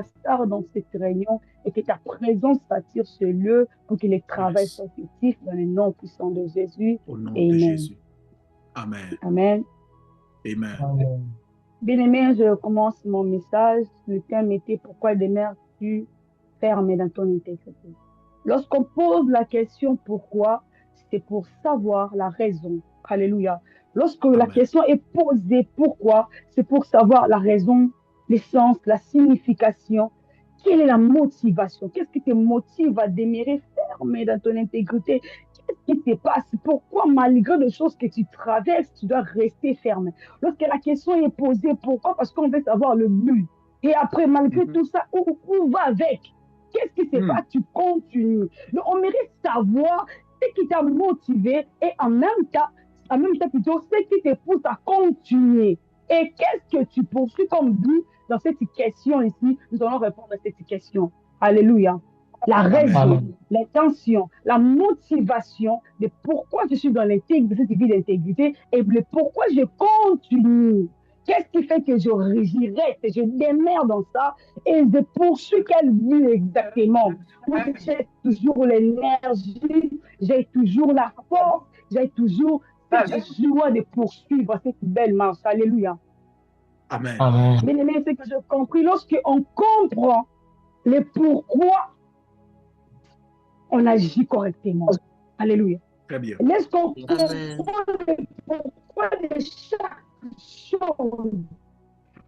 star dans cette réunion et que ta présence s'attire ce lieu pour que les travaux Yes. soient effectifs dans le nom puissant de Jésus. Au nom de Amen. Jésus. Amen. Amen. Amen. Amen. Bien-aimé, je commence mon message. Le thème était pourquoi demeures-tu fermé dans ton intégrité? Lorsqu'on pose la question pourquoi, c'est pour savoir la raison. Alléluia. Lorsque la Amen. question est posée pourquoi, c'est pour savoir la raison, l'essence, la signification. Quelle est la motivation? Qu'est-ce qui te motive à demeurer fermé dans ton intégrité? Qu'est-ce qui te passe? Pourquoi, malgré les choses que tu traverses, tu dois rester fermé? Lorsque la question est posée, pourquoi? Parce qu'on veut savoir le but. Et après, malgré tout ça, où va avec? Qu'est-ce qui se passe? Tu continues. Donc, on mérite savoir ce qui t'a motivé et en même temps plutôt, ce qui te pousse à continuer. Et qu'est-ce que tu poursuis comme but dans cette question ici? Nous allons répondre à cette question. Alléluia. La raison, Amen. l'intention, la motivation de pourquoi je suis dans cette vie d'intégrité et de pourquoi je continue. Qu'est-ce qui fait que je reste, je demeure dans ça et je poursuis quel but exactement? Oui, j'ai toujours l'énergie, j'ai toujours la force, j'ai toujours cette joie de poursuivre cette belle marche. Alléluia. Amen. Amen. Mais c'est que j'ai compris, lorsqu'on comprend le pourquoi, on agit correctement. Alléluia. Très bien. Lorsqu'on Amen. comprend le pourquoi de chaque chose,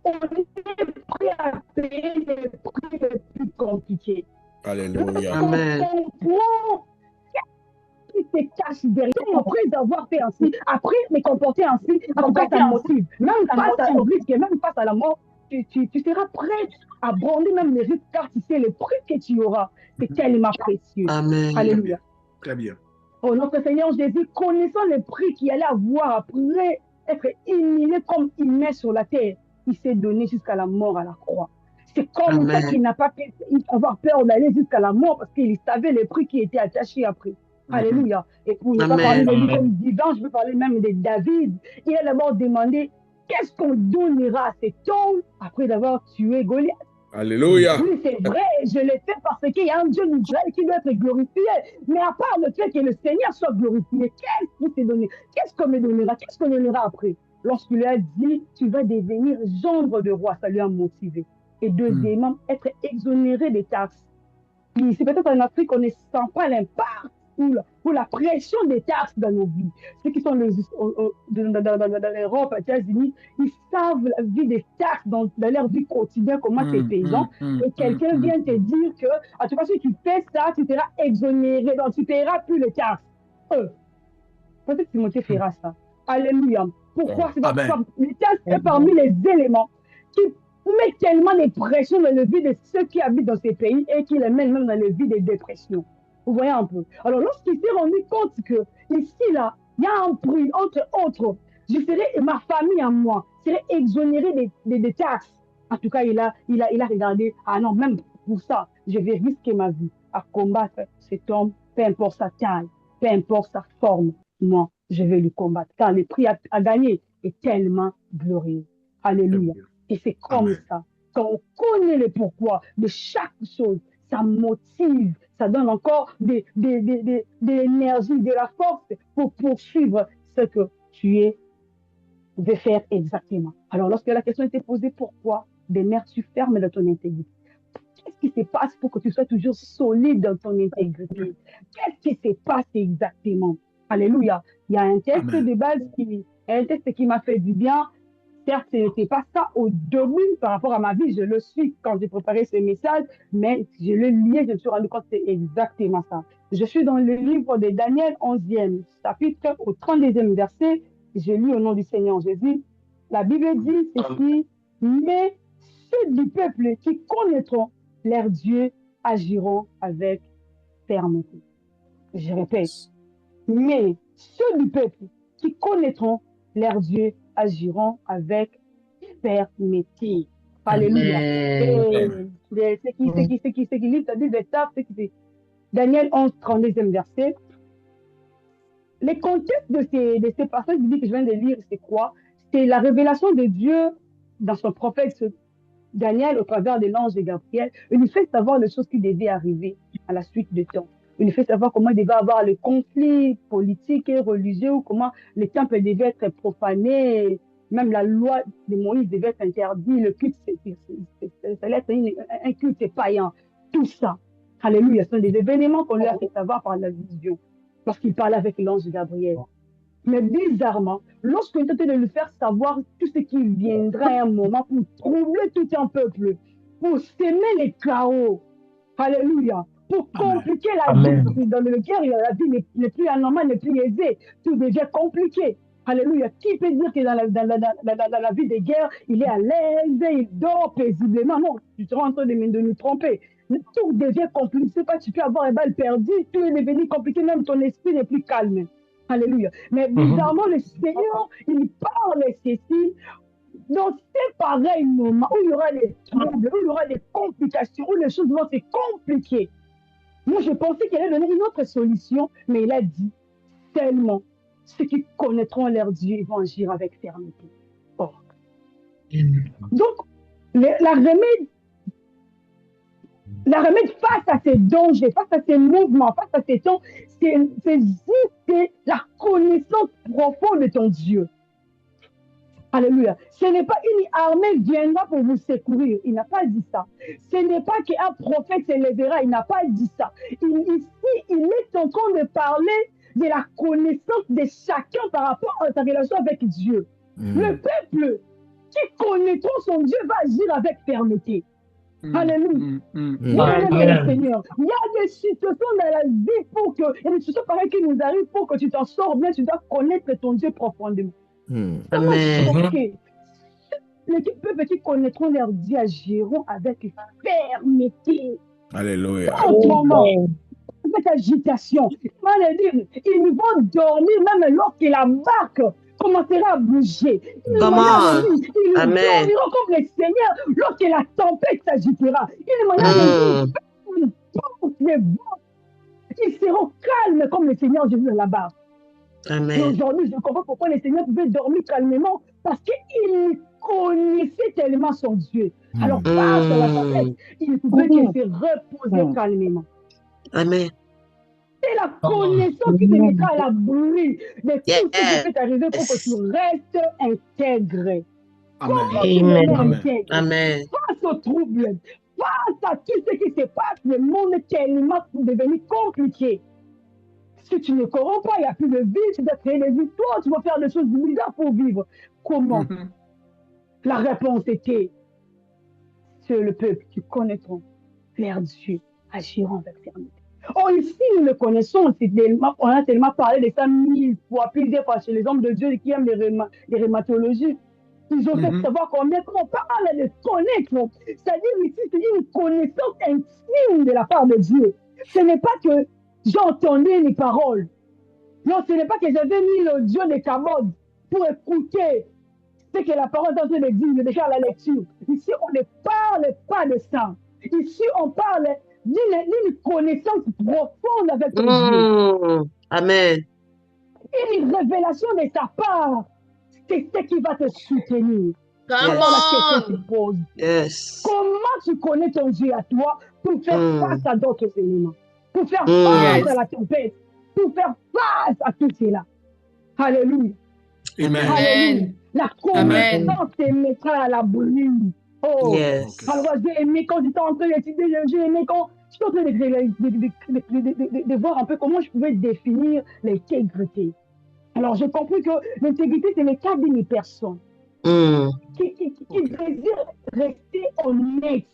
on est prêt à payer les prix les plus compliqués. Alléluia. Amen. On comprend qui se cache derrière, après avoir fait ainsi, après me comporter ainsi, en tout cas, ça motive. Même face au risque, même face à la mort, tu seras prêt à brander même les risques, car tu sais le prix que tu auras. C'est tellement précieux. Amen. Alléluia. Très bien. Oh, notre Seigneur Jésus, connaissant le prix qu'il allait avoir après être humilié comme humain sur la terre, il s'est donné jusqu'à la mort à la croix. C'est comme ça Amen. qu'il n'a pas pu avoir peur d'aller jusqu'à la mort parce qu'il savait le prix qui était attaché après. Alléluia. Et pour ne pas parler Amen. de lui Amen. comme divin, je peux parler même de David. Il a d'abord demandé qu'est-ce qu'on donnera à cet homme après d'avoir tué Goliath. Alléluia. Oui, c'est vrai, je l'ai fait parce qu'il y a un Dieu d'Israël qui doit être glorifié. Mais à part le fait que le Seigneur soit glorifié, qu'est-ce qui t'est donné? Qu'est-ce qu'on me donnera? Qu'est-ce qu'on donnera après? Lorsqu'il lui a dit, tu vas devenir gendre de roi, ça lui a motivé. Et deuxièmement, être exonéré des taxes. C'est peut-être en Afrique qu'on ne sent pas l'impact ou la pression des taxes dans nos vies. Ceux qui sont dans l'Europe, aux États-Unis, ils savent la vie des taxes dans leur vie quotidienne, comment c'est payant. Et quelqu'un vient te dire que, en tout cas, si tu fais ça, tu seras exonéré, donc tu ne paieras plus les taxes. Peut-être que Timothée fera ça. Alléluia. Pourquoi? C'est parce que les taxes est parmi les éléments qui met tellement de pression dans le vie de ceux qui habitent dans ces pays et qui les mènent même dans le vie des dépressions. Vous voyez un peu. Alors, lorsqu'il s'est rendu compte que ici, là, il y a un prix, entre autres, je serai, et ma famille à moi, serait exonérée des taxes. En tout cas, il a regardé, ah non, même pour ça, je vais risquer ma vie à combattre cet homme, peu importe sa taille, peu importe sa forme. Moi, je vais lui combattre, car le prix à gagner est tellement glorieux. Alléluia. Et c'est comme ça. Quand on connaît le pourquoi de chaque chose, ça motive, ça donne encore de l'énergie, de la force pour poursuivre ce que tu veux faire exactement. Alors, lorsque la question était posée, pourquoi demeures-tu ferme dans ton intégrité? Qu'est-ce qui se passe pour que tu sois toujours solide dans ton intégrité? Qu'est-ce qui se passe exactement? Alléluia. Il y a un texte de base qui m'a fait du bien. Certes, ce n'était pas ça au début par rapport à ma vie, je le suis quand j'ai préparé ce message, mais je le liais, je me suis rendu compte que c'est exactement ça. Je suis dans le livre de Daniel 11e chapitre, au 32e verset, je lis au nom du Seigneur Jésus. La Bible dit ceci, mais ceux du peuple qui connaîtront leur Dieu agiront avec fermeté. Je répète, mais ceux du peuple qui connaîtront leur Dieu agiront avec fermeté. Alléluia. Et ce qui lit la Bible, c'est Daniel 11, 32e verset. Le contexte de ces passages bibliques que je viens de lire, c'est quoi? C'est la révélation de Dieu dans son prophète Daniel, au travers de l'ange de Gabriel, il lui fait savoir les choses qui devaient arriver à la suite du temps. Il lui fait savoir comment il devait avoir le conflit politique et religieux, ou comment les temples devaient être profanés, même la loi de Moïse devait être interdite, le culte, ça allait être un culte païen. Tout ça, alléluia, ce sont des événements qu'on lui a fait savoir par la vision, lorsqu'il parlait avec l'ange de Gabriel. Mais bizarrement, lorsqu'on tentait de lui faire savoir tout ce qui viendra à un moment pour troubler tout un peuple, pour s'aimer les chaos, alléluia, pour compliquer la vie, dans le guerre, la vie n'est plus anormale, n'est plus aisée, tout devient compliqué. Alléluia. Qui peut dire que dans la vie des guerres, il est à l'aise, il dort paisiblement? Non, tu seras en train de nous tromper. Tout devient compliqué. C'est pas, tu peux avoir une balle perdue, tout est devenu compliqué, même ton esprit n'est plus calme. Alléluia. Mais bizarrement, le Seigneur, il parle ceci dans ces pareils moments où il y aura des troubles, où il y aura des complications, où les choses vont se compliquer. Moi, je pensais qu'il allait donner une autre solution, mais il a dit tellement ceux qui connaîtront leur Dieu, ils vont agir avec fermeté. Oh. Donc, la remède face à ces dangers, face à ces mouvements, face à ces temps, c'est juste la connaissance profonde de ton Dieu. Alléluia. Ce n'est pas une armée viendra pour vous secourir. Il n'a pas dit ça. Ce n'est pas qu'un prophète se lèvera. Il n'a pas dit ça. Ici, il est en train de parler de la connaissance de chacun par rapport à sa relation avec Dieu. Le peuple qui connaîtra son Dieu va agir avec fermeté. Alléluia. Seigneur. Il y a des situations dans la vie pour que, il y a des situations pareilles qui nous arrivent pour que tu t'en sors bien, tu dois connaître ton Dieu profondément. Amen. Les peuples qui connaîtront leur Dieu agiront avec fermeté. Alléluia. Avec agitation. Ils vont dormir même lorsque la barque commencera à bouger. Ils dormiront comme le Seigneur lorsque la tempête s'agitera. Ils seront calmes comme le Seigneur Jésus dans la barque. Et aujourd'hui, je comprends pourquoi le Seigneur pouvait dormir calmement, parce qu'il connaissait tellement son Dieu. Alors, face à la tempête, il pouvait se reposer calmement. Amen. C'est la connaissance qui te mettra à l'abri de tout ce qui peut t'arriver pour que tu restes intègre. Amen. Face aux troubles, face à tout ce qui se passe, le monde est tellement devenu compliqué. Si tu ne corromps pas, il n'y a plus de vie, tu dois créer des victoires, tu vas faire des choses bizarres pour vivre. Comment? La réponse était, c'est le peuple qui connaîtront leur Dieu, agiront avec fermeté. Or ici, nous le connaissons, on a tellement parlé de ça 1000 fois, plusieurs fois chez les hommes de Dieu qui aiment les rhumatologies. Ils ont fait savoir combien on parle de connaître. C'est-à-dire ici, c'est une connaissance intime de la part de Dieu. Ce n'est pas que j'entendais les paroles. Non, ce n'est pas que j'avais mis l'audio de Kabod pour écouter ce que la parole est en train de dire, déjà à la lecture. Ici, on ne parle pas de ça. Ici, on parle d'une connaissance profonde avec Dieu. Amen. Une révélation de sa part, c'est ce qui va te soutenir. Alors la question se pose. Yes. Comment tu connais ton Dieu à toi pour faire face à d'autres éléments, pour faire face à la tempête, pour faire face à tout cela? Alléluia. Amen. Alléluia. La connaissance te mettra à l'abri. Oh, yes. Alors j'ai aimé quand j'étais en train d'étudier, j'ai aimé quand j'étais en train de voir un peu comment je pouvais définir l'intégrité. Alors j'ai compris que l'intégrité, c'est le cas d'une personne qui désire rester honnête.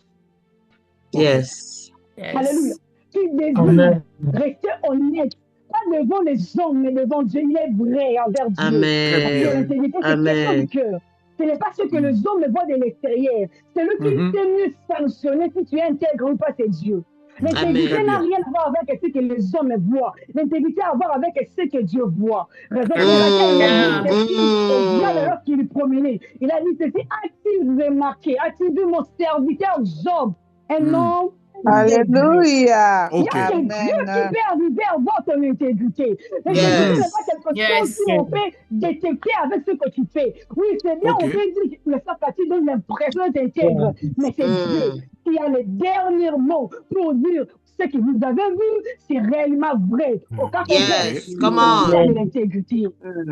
Yes. Alléluia. Qui désire rester honnête. Pas devant les hommes, mais devant Dieu. Il est vrai envers Dieu. Amen. L'intégrité, c'est question du cœur. Ce n'est pas ce que les hommes voient de l'extérieur. C'est lui qui sait mieux sanctionner si tu es intègre ou pas, c'est Dieu. L'intégrité n'a rien à voir avec ce que les hommes voient. L'intégrité a à voir avec ce que Dieu voit. Raison pour laquelle il a dit ceci au diable alors qu'il est promené. Il a dit ceci, as-tu remarqué, as-tu vu mon serviteur Job, un homme Alléluia. Il y Ok. a que Dieu qui peut arriver à voir ton intégrité. L'intégrité n'est pas quelque chose qu'on peut détecter avec ce que tu fais. Oui, c'est bien, Ok. on peut dire que le Sakati donne l'impression d'être intègre, mais c'est Dieu qui a les derniers mots pour dire ce que vous avez vu, c'est réellement vrai. Au cas Yes. contraire, Come il y a on. de l'intégrité.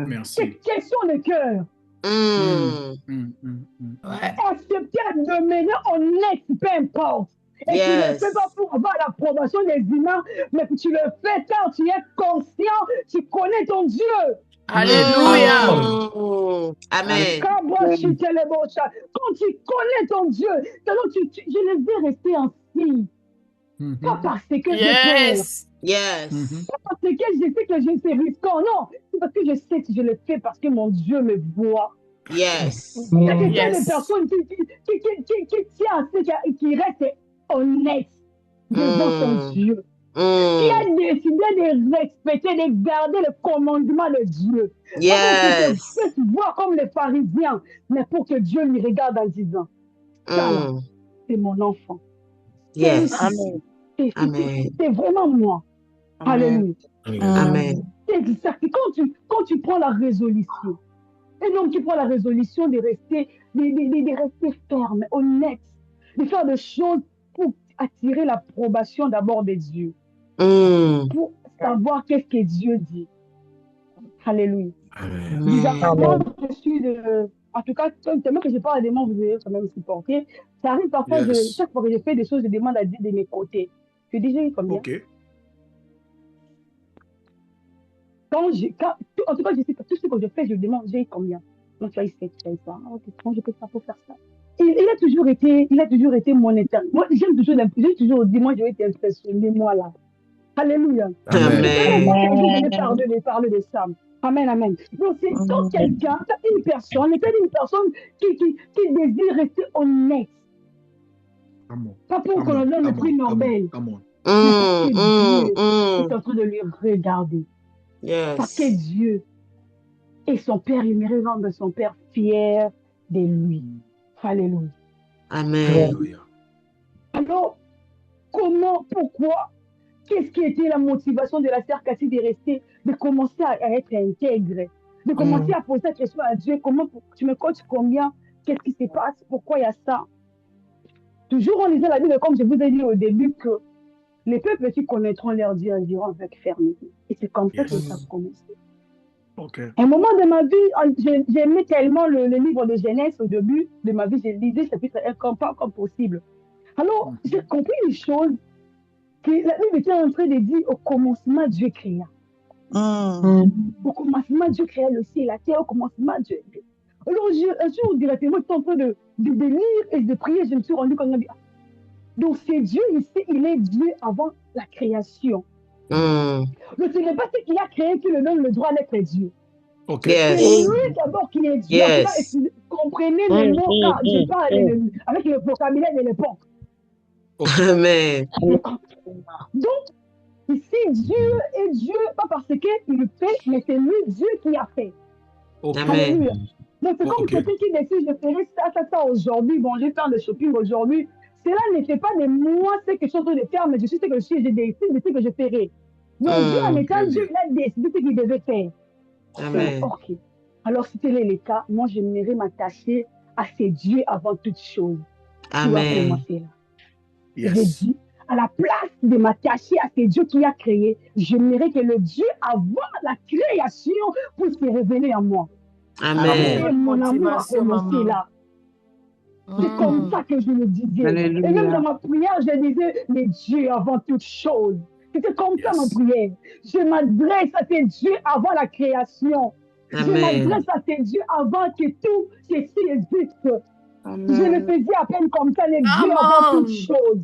Merci. C'est question de cœur. Accepter de mener honnête, peu importe. Et tu ne le fais pas pour avoir l'approbation des humains, mais tu le fais car tu es conscient, tu connais ton Dieu. Alléluia. Amen. Quand tu connais ton Dieu, je le vais rester ainsi. Pas parce que j'ai peur. Yes. Pas parce que je sais que je suis risquant. Non, c'est parce que je sais que je le fais parce que mon Dieu me voit. Yes. Il y a des personnes qui tiennent, qui restent honnêtes devant son Dieu. Qui a décidé de respecter, de garder le commandement de Dieu. Pas pour que tu vois comme les pharisiens, mais pour que Dieu lui regarde en disant, ça là, c'est mon enfant. Yes. C'est vraiment moi. Alléluia. Amen. C'est exact. Quand tu prends la résolution, et donc tu prends la résolution de rester ferme, honnête, de faire des choses pour attirer l'approbation d'abord de Dieu. Pour savoir qu'est-ce que Dieu dit. Alléluia. Bizarrement, je suis de... En tout cas, tellement que je parle des mots, vous avez quand même supporté. Ça arrive parfois, chaque fois que je fais des choses, je demande à Dieu de mes côtés. Je dis, j'ai eu combien? Ok. En tout cas, je sais que tout ce que je fais, je demande, j'ai eu combien? Donc, tu as eu ça. Ok, comment je peux faire pour faire ça? Il a toujours été mon éternel. Moi, j'ai toujours dit, moi, je vais t'impressionner, moi, là. Alléluia. Amen. Je parler de ça. Amen, amen. Donc, c'est quand quelqu'un, une personne qui désire rester honnête. Pas pour qu'on lui donne le prix Nobel. Mais parce que Dieu est en train de lui regarder. Parce que Dieu et son Père, il mérite rendre son Père fier de lui. Alléluia. Amen. Alors, pourquoi, qu'est-ce qui était la motivation de la sœur Cathy de commencer à être intègre, de commencer à poser la question à Dieu, tu me coaches combien, qu'est-ce qui se passe, pourquoi il y a ça? Toujours en lisant la Bible, comme je vous ai dit au début, que les peuples qui connaîtront leur Dieu agiront avec fermeté. Et c'est comme ça que ça a commencé. À un moment de ma vie, j'aimais tellement le livre de Genèse au début de ma vie, j'ai lisé chapitre 1 comme possible. Alors, j'ai compris les choses que la Bible était en train de dire au commencement, Dieu créa. Au commencement, Dieu créa le ciel et la terre. Au commencement, Dieu. Alors, un jour, directement, j'étais en train de lire et de prier, je me suis rendu compte. Donc, c'est Dieu ici, il est Dieu avant la création. Donc, ce n'est pas ce qu'il a créé qui lui donne le droit d'être Dieu. C'est lui d'abord qui est Dieu. Comprenez les mots car je parle avec le vocabulaire de l'époque. Amen. Donc, ici, Dieu est Dieu, pas parce qu'il fait, mais c'est lui Dieu qui a fait. Alléluia. Donc, c'est comme quelqu'un qui décide, je ferai ça aujourd'hui. Bon, je vais faire le shopping aujourd'hui. Cela ne fait pas de moi ce que je suis en train de faire, mais je sais ce que je suis, je décide de ce que je ferai. Donc, Dieu, en étant Dieu, il a décidé ce qu'il devait faire. Amen. Ok. Alors, si tel est le cas, moi, j'aimerais m'attacher à ces dieux avant toute chose. Amen. Tu vas commencer là. Je dis, à la place de m'attacher à ces dieux qu'il a créés, j'aimerais que le Dieu avant la création puisse se révéler en moi. Amen. Et mon amour a commencé là. C'est comme ça que je le disais. Alléluia. Et même dans ma prière, je disais, les dieux avant toute chose. C'était comme ça ma prière. Je m'adresse à ces dieux avant la création. Amen. Je m'adresse à ces dieux avant que tout ceci existe. Amen. Je le faisais à peine comme ça, les dieux avant toute chose.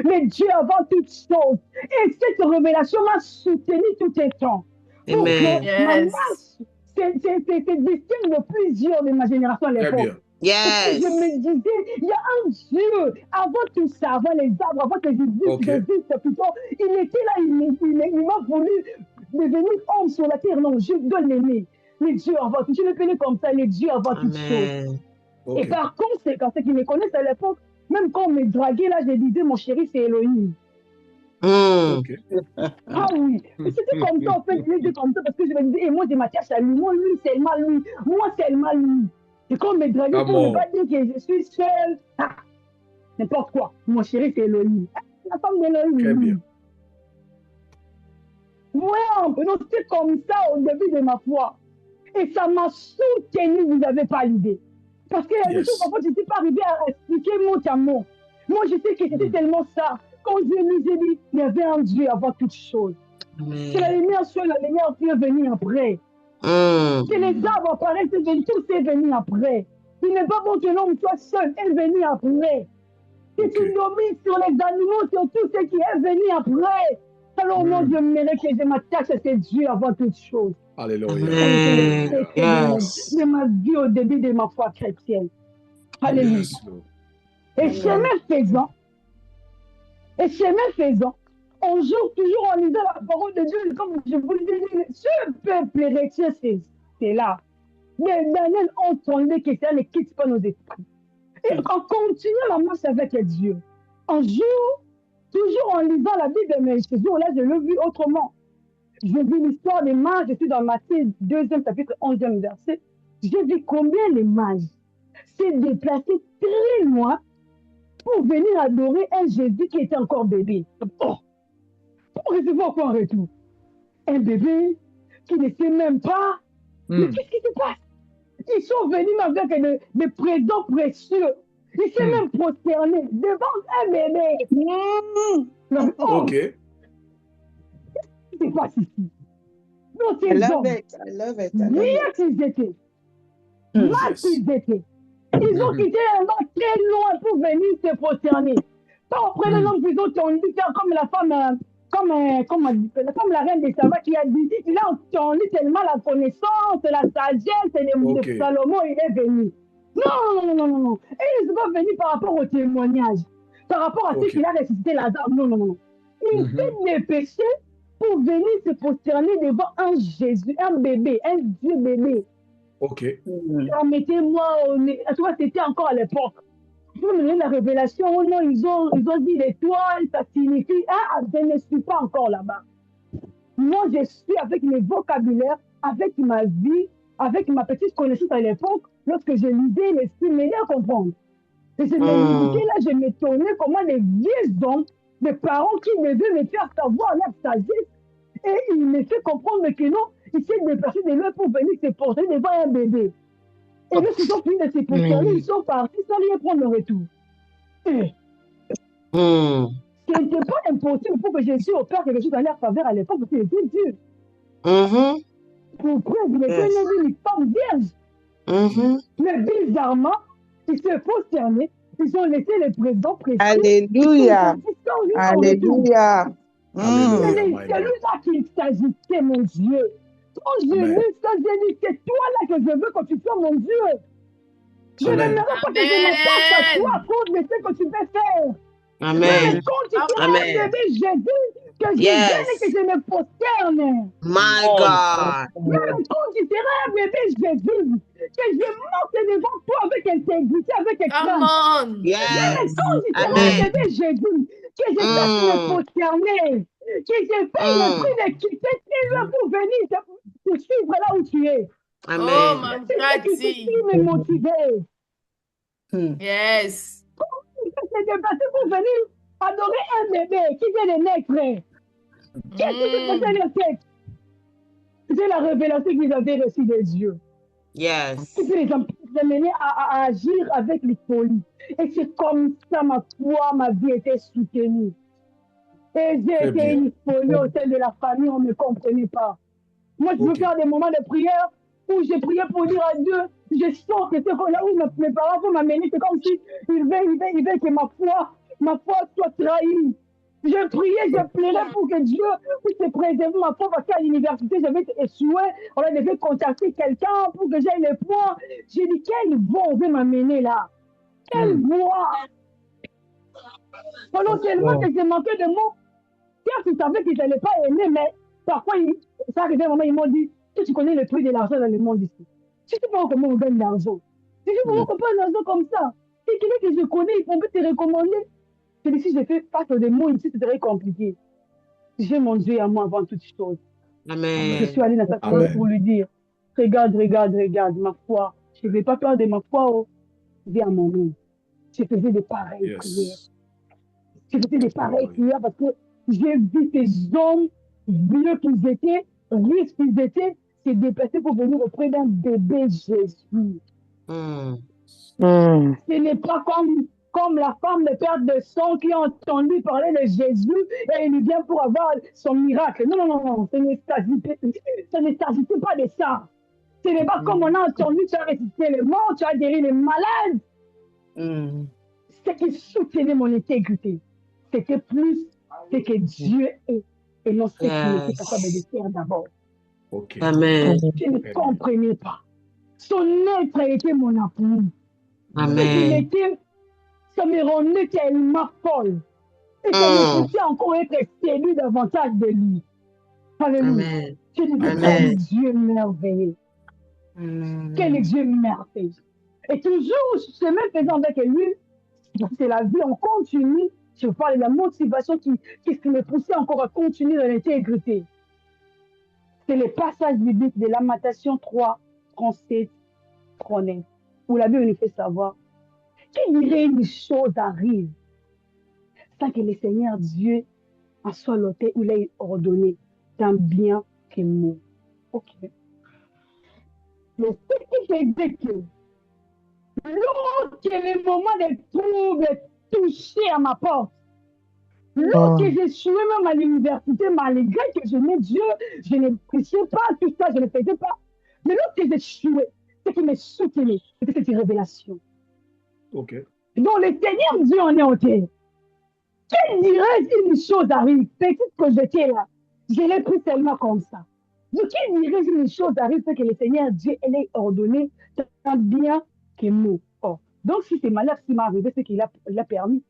Les dieux avant toute chose. Et cette révélation m'a soutenu tout le temps. Donc, ma marche, c'est distinct de plusieurs de ma génération à l'époque. Yes. Je me disais, il y a un Dieu, avant tout ça, avant les arbres, avant que j'existe plutôt, il était là, il m'a voulu devenir homme sur la terre. Non, je dois l'aimer. Les dieux avant tout, je l'appelais comme ça, les dieux avant toute chose. Et par conséquent, ceux qui me connaissent à l'époque, Même quand on me draguait, là, je disais, mon chéri, c'est Elohim. Ok. Ah oui, c'était comme ça, en fait, je disais comme ça parce que je me disais, et moi, je m'attache à lui, moi, lui, seulement lui, moi, seulement lui. Et quand on me draguait, pour ne pas dire que je suis seule, n'importe quoi, mon chéri, c'est Elohim. La femme d'Elohim. Très bien. Ouais, non, c'était comme ça au début de ma foi. Et ça m'a soutenu, vous n'avez pas l'idée. Parce qu'il y a des choses, parfois, je n'étais pas arrivée à expliquer mot à mot. Moi, je sais que c'était tellement ça. Quand Dieu nous a dit, il y avait un Dieu avant toute chose. C'est la lumière sur la lumière qui est venue après. C'est les arbres apparaissent, tout est venu après. Il n'est pas bon que l'homme soit seul, est venu après. C'est une domine sur les animaux, sur tout ce qui est venu après. Alors, moi, je mérite que je m'attache à ce Dieu avant toute chose. Alléluia. De ma vie au début de ma foi chrétienne. Alléluia. Et chemin faisant, on joue toujours en lisant la parole de Dieu, comme je vous le disais, ce peuple chrétien, c'est là. Mais Daniel, on entendait que ça ne quitte pas nos esprits. Et on continue la marche avec Dieu. Un jour, toujours en lisant la Bible, mais ce jour-là, je l'ai vu autrement. J'ai vu l'histoire des mages, je suis dans Matthieu 2e chapitre 11e verset. J'ai vu combien les mages s'est déplacés très loin pour venir adorer un Jésus qui était encore bébé. Oh, pour recevoir quoi en retour? Un bébé qui ne sait même pas. Mais qu'est-ce qui se passe? Ils sont venus avec des présents précieux. Ils s'est même prosterné devant un bébé. Ok. Qu'est-ce qui se passe ici? Non, ces hommes, bien qu'ils étaient, mal qu'ils étaient, ils ont quitté un endroit très loin pour venir se prosterner. Pas auprès de l'homme qu'ils ont tendu, comme la femme, comme la reine des Saba qui a dit, il a entendu tellement la connaissance, la sagesse de Salomon, il est venu. Non. Et ils ne sont pas venus par rapport au témoignage, par rapport à ce qu'il a ressuscité Lazare. Non. Il fait des péchés pour venir se prosterner devant un Jésus, un bébé, un Dieu bébé. Ok. Permettez-moi, tu vois, c'était encore à l'époque. Vous me donnez la révélation, oh non, ils ont dit l'étoile, ça signifie, je ne suis pas encore là-bas. Moi, je suis avec mes vocabulaires, avec ma vie, avec ma petite connaissance à l'époque, lorsque je lisais, l'esprit m'aidait à comprendre. Et je me là, je m'étonnais comment les vieux hommes, les parents qui devaient me faire savoir leur sagesse, et il me fait comprendre que non, il s'est déplacé de loin pour venir se porter devant un bébé. Et lorsqu'ils ont fini de se porter, ils sont partis sans rien prendre le retour. Ce n'était pas impossible pour que Jésus opère quelque chose dans leur faveur à l'époque, parce qu'il était Dieu. Pour preuve, il était une femme vierge. Mais bizarrement, ils se prosternaient, ils ont laissé les présents précieux. Alléluia. Alléluia. C'est celui-là qu'il s'agissait, mon Dieu. Quand je lis ça, j'ai dit, c'est toi là que je veux que tu sois mon Dieu. Je n'aimerais pas que je m'attache à toi à cause de ce que tu veux faire. Amen. Mais quand tu seras un bébé Jésus, que je vienne et que je me prosterne. My God. Même quand tu seras un bébé Jésus, que je monte devant toi avec intégrité, avec excellence. Yes. Quand tu seras un bébé Jésus, que je sache me prosterner, que je fasse le prix de quitter Dieu pour venir te suivre là où tu es. Amen. C'est ce qui te me motiver. Yes. C'est déplacé pour venir adorer un bébé qui vient de naître. Qu'est-ce que tu faisais le texte? C'est la révélation qu'ils avaient reçue de Dieu. Yes. Qui peut les amener à agir avec les folies. Et c'est comme ça, ma foi, ma vie était soutenue. Et j'ai été une folie au sein de la famille, on ne me comprenait pas. Moi, je veux faire des moments de prière où j'ai prié pour dire à Dieu, je sens que c'est là où mes parents vont m'amener, c'est comme si ils veulent que ma foi soit trahie. Je priais, je plairais pour que Dieu puisse préserver ma foi parce qu'à l'université, j'avais échoué. On devait contacter quelqu'un pour que j'aille les points. J'ai dit, quelle voie on veut m'amener là? Quelle voie? Pendant tellement que j'ai manqué de mots, certes, ils savaient qu'ils n'allaient pas aimer, mais parfois, ça arrivait à un moment, ils m'ont dit, tu connais le prix de l'argent dans le monde ici. Tu sais pas comment on gagne l'argent. Tu sais comment on comprend l'argent comme ça. C'est quelqu'un que je connais, il peut te recommander. Si je fais face aux démons ici, c'est très compliqué. J'ai mon Dieu à moi avant toute chose. Je suis Amen. allée dans sa parole Amen. pour lui dire, regarde, regarde, regarde, ma foi. Je ne vais pas perdre ma foi, oh. Viens à mon nom. Je faisais des pareilles prières. Yes. Je faisais des pareilles prières parce que j'ai vu ces hommes vieux qu'ils étaient, riches qu'ils étaient, se déplacer pour venir auprès d'un bébé Jésus. Ce n'est pas comme la femme de perte de sang qui a entendu parler de Jésus et il vient pour avoir son miracle. Non, non, non, non, ce ne s'agissait pas de ça. Ce n'est pas comme on a entendu, tu as ressuscité les morts, tu as guéri les malades. Ce qui soutenait mon intégrité, c'était plus ce que Dieu est et non ce qu'il était capable de faire d'abord. Ok. Amen. Je ne comprenais pas. Son être était mon amour. Amen. Ça me rendait tellement folle. Et ça me poussait encore à être séduit davantage de lui. Alléluia. Amen. Je disais, quel Dieu merveilleux. Quel Dieu merveilleux. Et toujours, ce même faisant avec lui, c'est la vie, on continue. Je parle de la motivation qui me poussait encore à continuer dans l'intégrité. C'est le passage biblique de Lamentation 3, 37, 39, où la Bible nous fait savoir qu'il dirait une chose arrive sans que le Seigneur Dieu en soit loté ou l'ait ordonné, tant bien que mot. Ok. Mais ce qui fait dire que lorsque le moment de trouble touché à ma porte, lorsque je suis même à l'université, malgré que je n'ai Dieu, je ne prêchais pas tout ça, je ne faisais pas. Mais lorsque je suis, ce qui me soutenait, c'était cette révélation. Ok. Donc le Seigneur Dieu en est entier. Quel dirait si une chose arrive, petite que j'étais là, je l'ai pris tellement comme ça. Donc quel dirait si une chose arrive, c'est que le Seigneur Dieu l'ait ordonné, tant bien que nous. Oh. Donc si c'est malheur qui m'est arrivé, c'est qu'il a permis.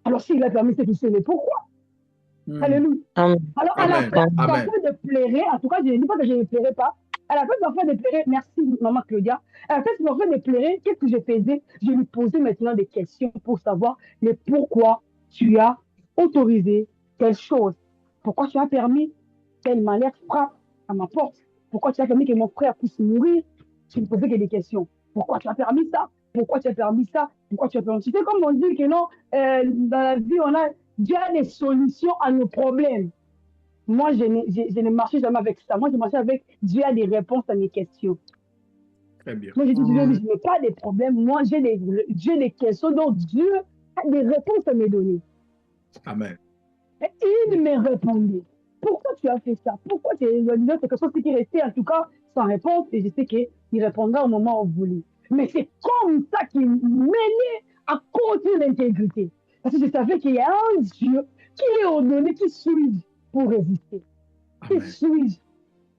Alors s'il a permis, c'est qu'il sait le pourquoi. Alléluia. Alors à la fin, parfois de pleurer, en tout cas, je ne dis pas que je ne pleurais pas. À la fin, parfois de pleurer, merci maman Claudia. À la fin, parfois de pleurer, qu'est-ce que je faisais? Je lui posais maintenant des questions pour savoir le pourquoi tu as autorisé telle chose. Pourquoi tu as permis tel malheur frappe à ma porte? Pourquoi tu as permis que mon frère puisse mourir? Je me posais que des questions. Pourquoi tu as permis ça? Pourquoi tu as permis ça? Pourquoi tu as permis ça? Tu sais, comme on dit que non, dans la vie, Dieu a des solutions à nos problèmes. Moi, je ne marchais jamais avec ça. Moi, je marchais avec Dieu a des réponses à mes questions. Très bien. Moi, j'ai dit, Dieu, je n'ai pas de problèmes. Moi, j'ai des questions. Donc, Dieu a des réponses à me donner. Amen. Et il me répondait. Pourquoi tu as fait ça? Pourquoi tu es c'est quelque chose qui est resté, en tout cas, sans réponse. Et je sais qu'il répondra au moment où vous voulez. Mais c'est comme ça qu'il m'aidait à continuer l'intégrité. Parce que je savais qu'il y a un Dieu qui est ordonné, qui suis pour résister. Qui suis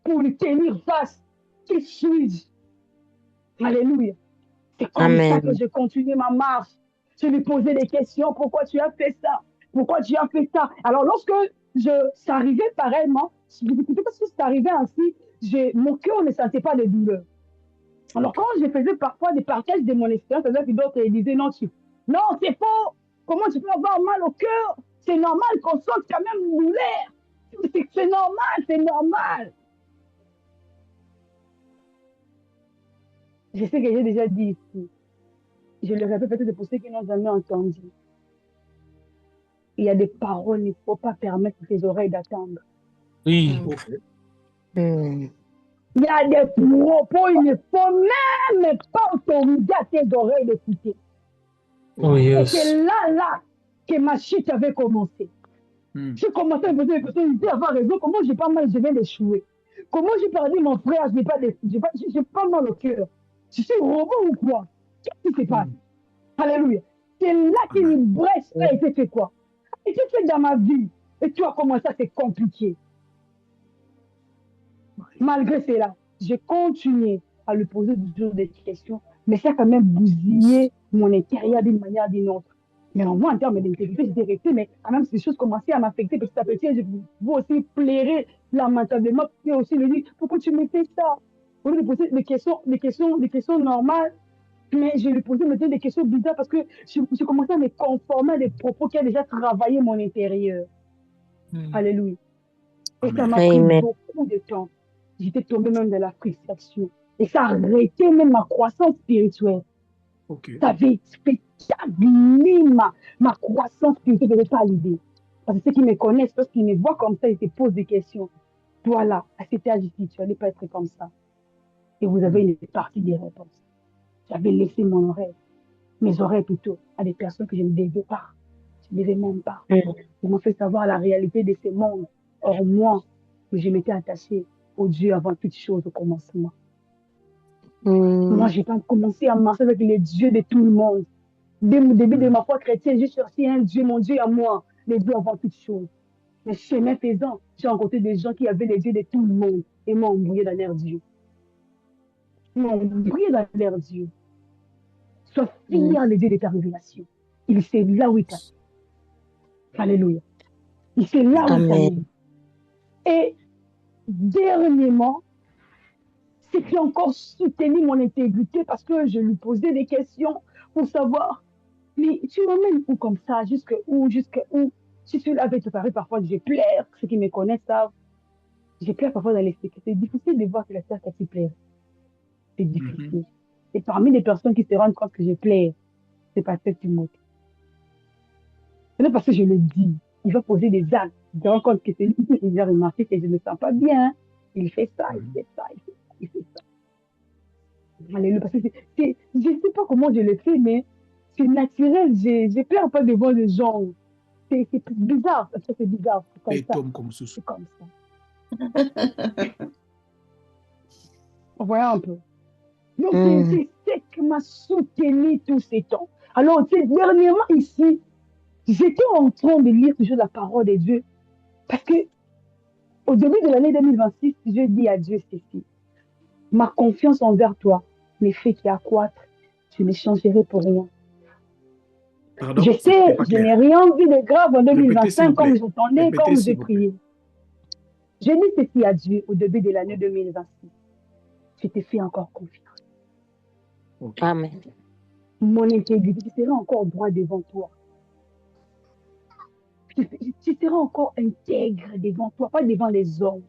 pour lui tenir face. Qui suis. Alléluia. C'est comme ça que je continuais ma marche. Je lui posais des questions. Pourquoi tu as fait ça? Pourquoi tu as fait ça? Alors, lorsque ça arrivait pareillement, parce que c'est arrivé ainsi, mon cœur ne sentait pas de douleur. Alors, quand je faisais parfois des partages de mon expérience, c'est-à-dire que d'autres disaient non, c'est faux. Comment tu peux avoir mal au cœur? C'est normal qu'on sente quand même une douleur. C'est normal, c'est normal. Je sais que j'ai déjà dit ici. Je le répète peut-être pour ceux qui n'ont jamais entendu. Il y a des paroles, il ne faut pas permettre tes oreilles d'attendre. Oui. Il y a des propos, il ne faut même pas autoriser à tes oreilles d'écouter. Oh, yes. Et c'est là que ma chute avait commencé. J'ai commencé à me poser des questions, je disais, avoir raison, comment j'ai pas mal, je viens d'échouer. Comment j'ai perdu mon frère, j'ai pas mal au cœur. Je suis robot ou quoi? Qu'est-ce qui se passe? Alléluia. C'est là qu'une brèche a été fait quoi? Et tu fais dans ma vie. Et tu vois comment ça c'est compliqué. Malgré cela, j'ai continué à lui poser toujours des questions, mais ça a quand même bousillé mon intérieur d'une manière ou d'une autre. Mais en moi, en termes d'intégrité, j'étais restée, mais quand même, ces choses commençaient à m'affecter petit à petit. Je veux aussi plairer lamentablement, et aussi lui dire, pourquoi tu me fais ça? Au lieu de poser des questions normales, Mais je lui posais maintenant des questions bizarres parce que je commençais à me conformer à des propos qui a déjà travaillé mon intérieur. Alléluia. Et ça m'a pris Amen. beaucoup de temps. J'étais tombée même dans la frustration. Et ça a arrêté même ma croissance spirituelle. Ok. Ça avait stagné ma croissance spirituelle. Je n'avais pas l'idée. Parce que ceux qui me connaissent, lorsqu'ils me voient comme ça, ils se posent des questions. Toi là, à cet âge ici, tu n'allais pas être comme ça. Et vous avez une partie des réponses. J'avais laissé mon oreille, mes oreilles plutôt, à des personnes que je ne devais pas. Je ne devais même pas. Ils m'ont fait savoir la réalité de ce monde. Or, moi, je m'étais attachée au Dieu avant toute chose au commencement. Moi, je n'ai pas commencé à marcher avec les dieux de tout le monde. Dès le début de ma foi chrétienne, j'ai cherché un Dieu, mon Dieu à moi, les dieux avant toute chose. Mais chemin faisant, j'ai rencontré des gens qui avaient les dieux de tout le monde et m'ont embrouillé dans leur Dieu. Ils m'ont embrouillé dans leur Dieu. Sois fier les dieux de ta révélation. Il sait là où il t'a. Alléluia. Il sait là où il t'a mis. Et dernièrement, c'est qu'il a encore soutenu mon intégrité parce que je lui posais des questions pour savoir, mais tu m'emmènes où comme ça, jusqu'à où? Si tu l'avais préparé, parfois je pleure, ceux qui me connaissent savent. Je pleure parfois dans les secrets. C'est difficile de voir que la sœur qui pleure. C'est difficile. Et parmi les personnes qui se rendent compte que je pleure, c'est Pasteur Timothée. Ce n'est parce que je le dis. Il va poser des actes. Il se rend compte que c'est lui qui a remarqué que je ne me sens pas bien. Il fait ça, il fait ça, il fait ça, il fait ça. Alléluia. Parce que je ne sais pas comment je le fais, mais c'est naturel. Je ne pleure pas devant les gens. C'est bizarre. Parce que c'est bizarre. C'est comme ça. C'est comme ça. Voilà un peu. Donc, c'est ce qui m'a soutenu tous ces temps. Alors, dernièrement ici, j'étais en train de lire toujours la parole de Dieu. Parce que au début de l'année 2026, je dis à Dieu ceci. Ma confiance envers toi ne fait qu'accroître. Je ne changerai pour rien. Pardon, je sais, je n'ai rien vu de grave en 2025 comme j'entendais, comme j'ai prié. Je dis ceci à Dieu au début de l'année 2026. Je te fais encore confiance. Okay. Amen. Mon intégrité sera encore droit devant toi. Tu seras encore intègre devant toi, pas devant les hommes.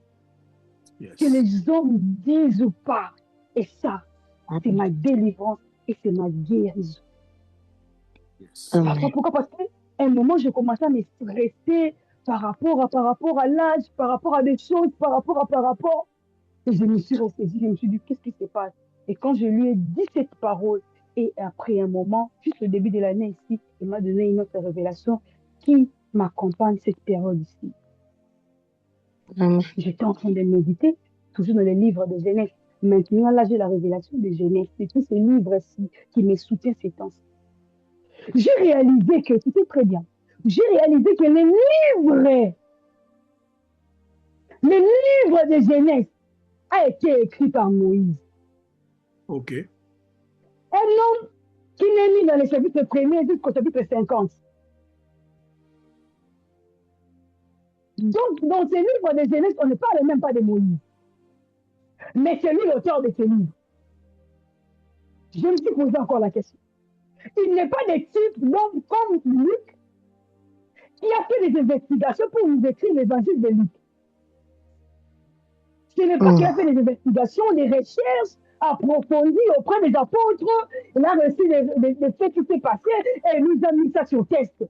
Yes. Que les hommes disent ou pas. Et ça, c'est ma délivrance et c'est ma guérison. Yes. Pourquoi? Parce qu'à un moment, je commençais à me stresser par rapport à l'âge, par rapport à des choses, par rapport. Et je me suis ressaisie, je me suis dit, qu'est-ce qui se passe? Et quand je lui ai dit cette parole, et après un moment, juste au début de l'année ici, il m'a donné une autre révélation qui m'accompagne cette période ici. J'étais en train de méditer, toujours dans les livres de Genèse. Maintenant, là, j'ai la révélation de Genèse. C'est tous ces livres-ci qui me soutiennent ces temps-ci. J'ai réalisé que, c'était très bien, j'ai réalisé que les livres de Genèse a été écrit par Moïse. Ok. Un homme qui n'est mis dans le chapitre 1er jusqu'au chapitre 50. Donc, dans ces livres de Genèse, on ne parle même pas de Moïse. Mais c'est lui l'auteur de ces livres. Je me suis posé encore la question. Il n'est pas des types d'hommes comme Luc qui a fait des investigations pour nous écrire l'évangile de Luc. Ce n'est pas qu'il a fait des investigations, des recherches approfondies auprès des apôtres. Il a reçu des faits qui s'est passé et il nous a mis ça sur test.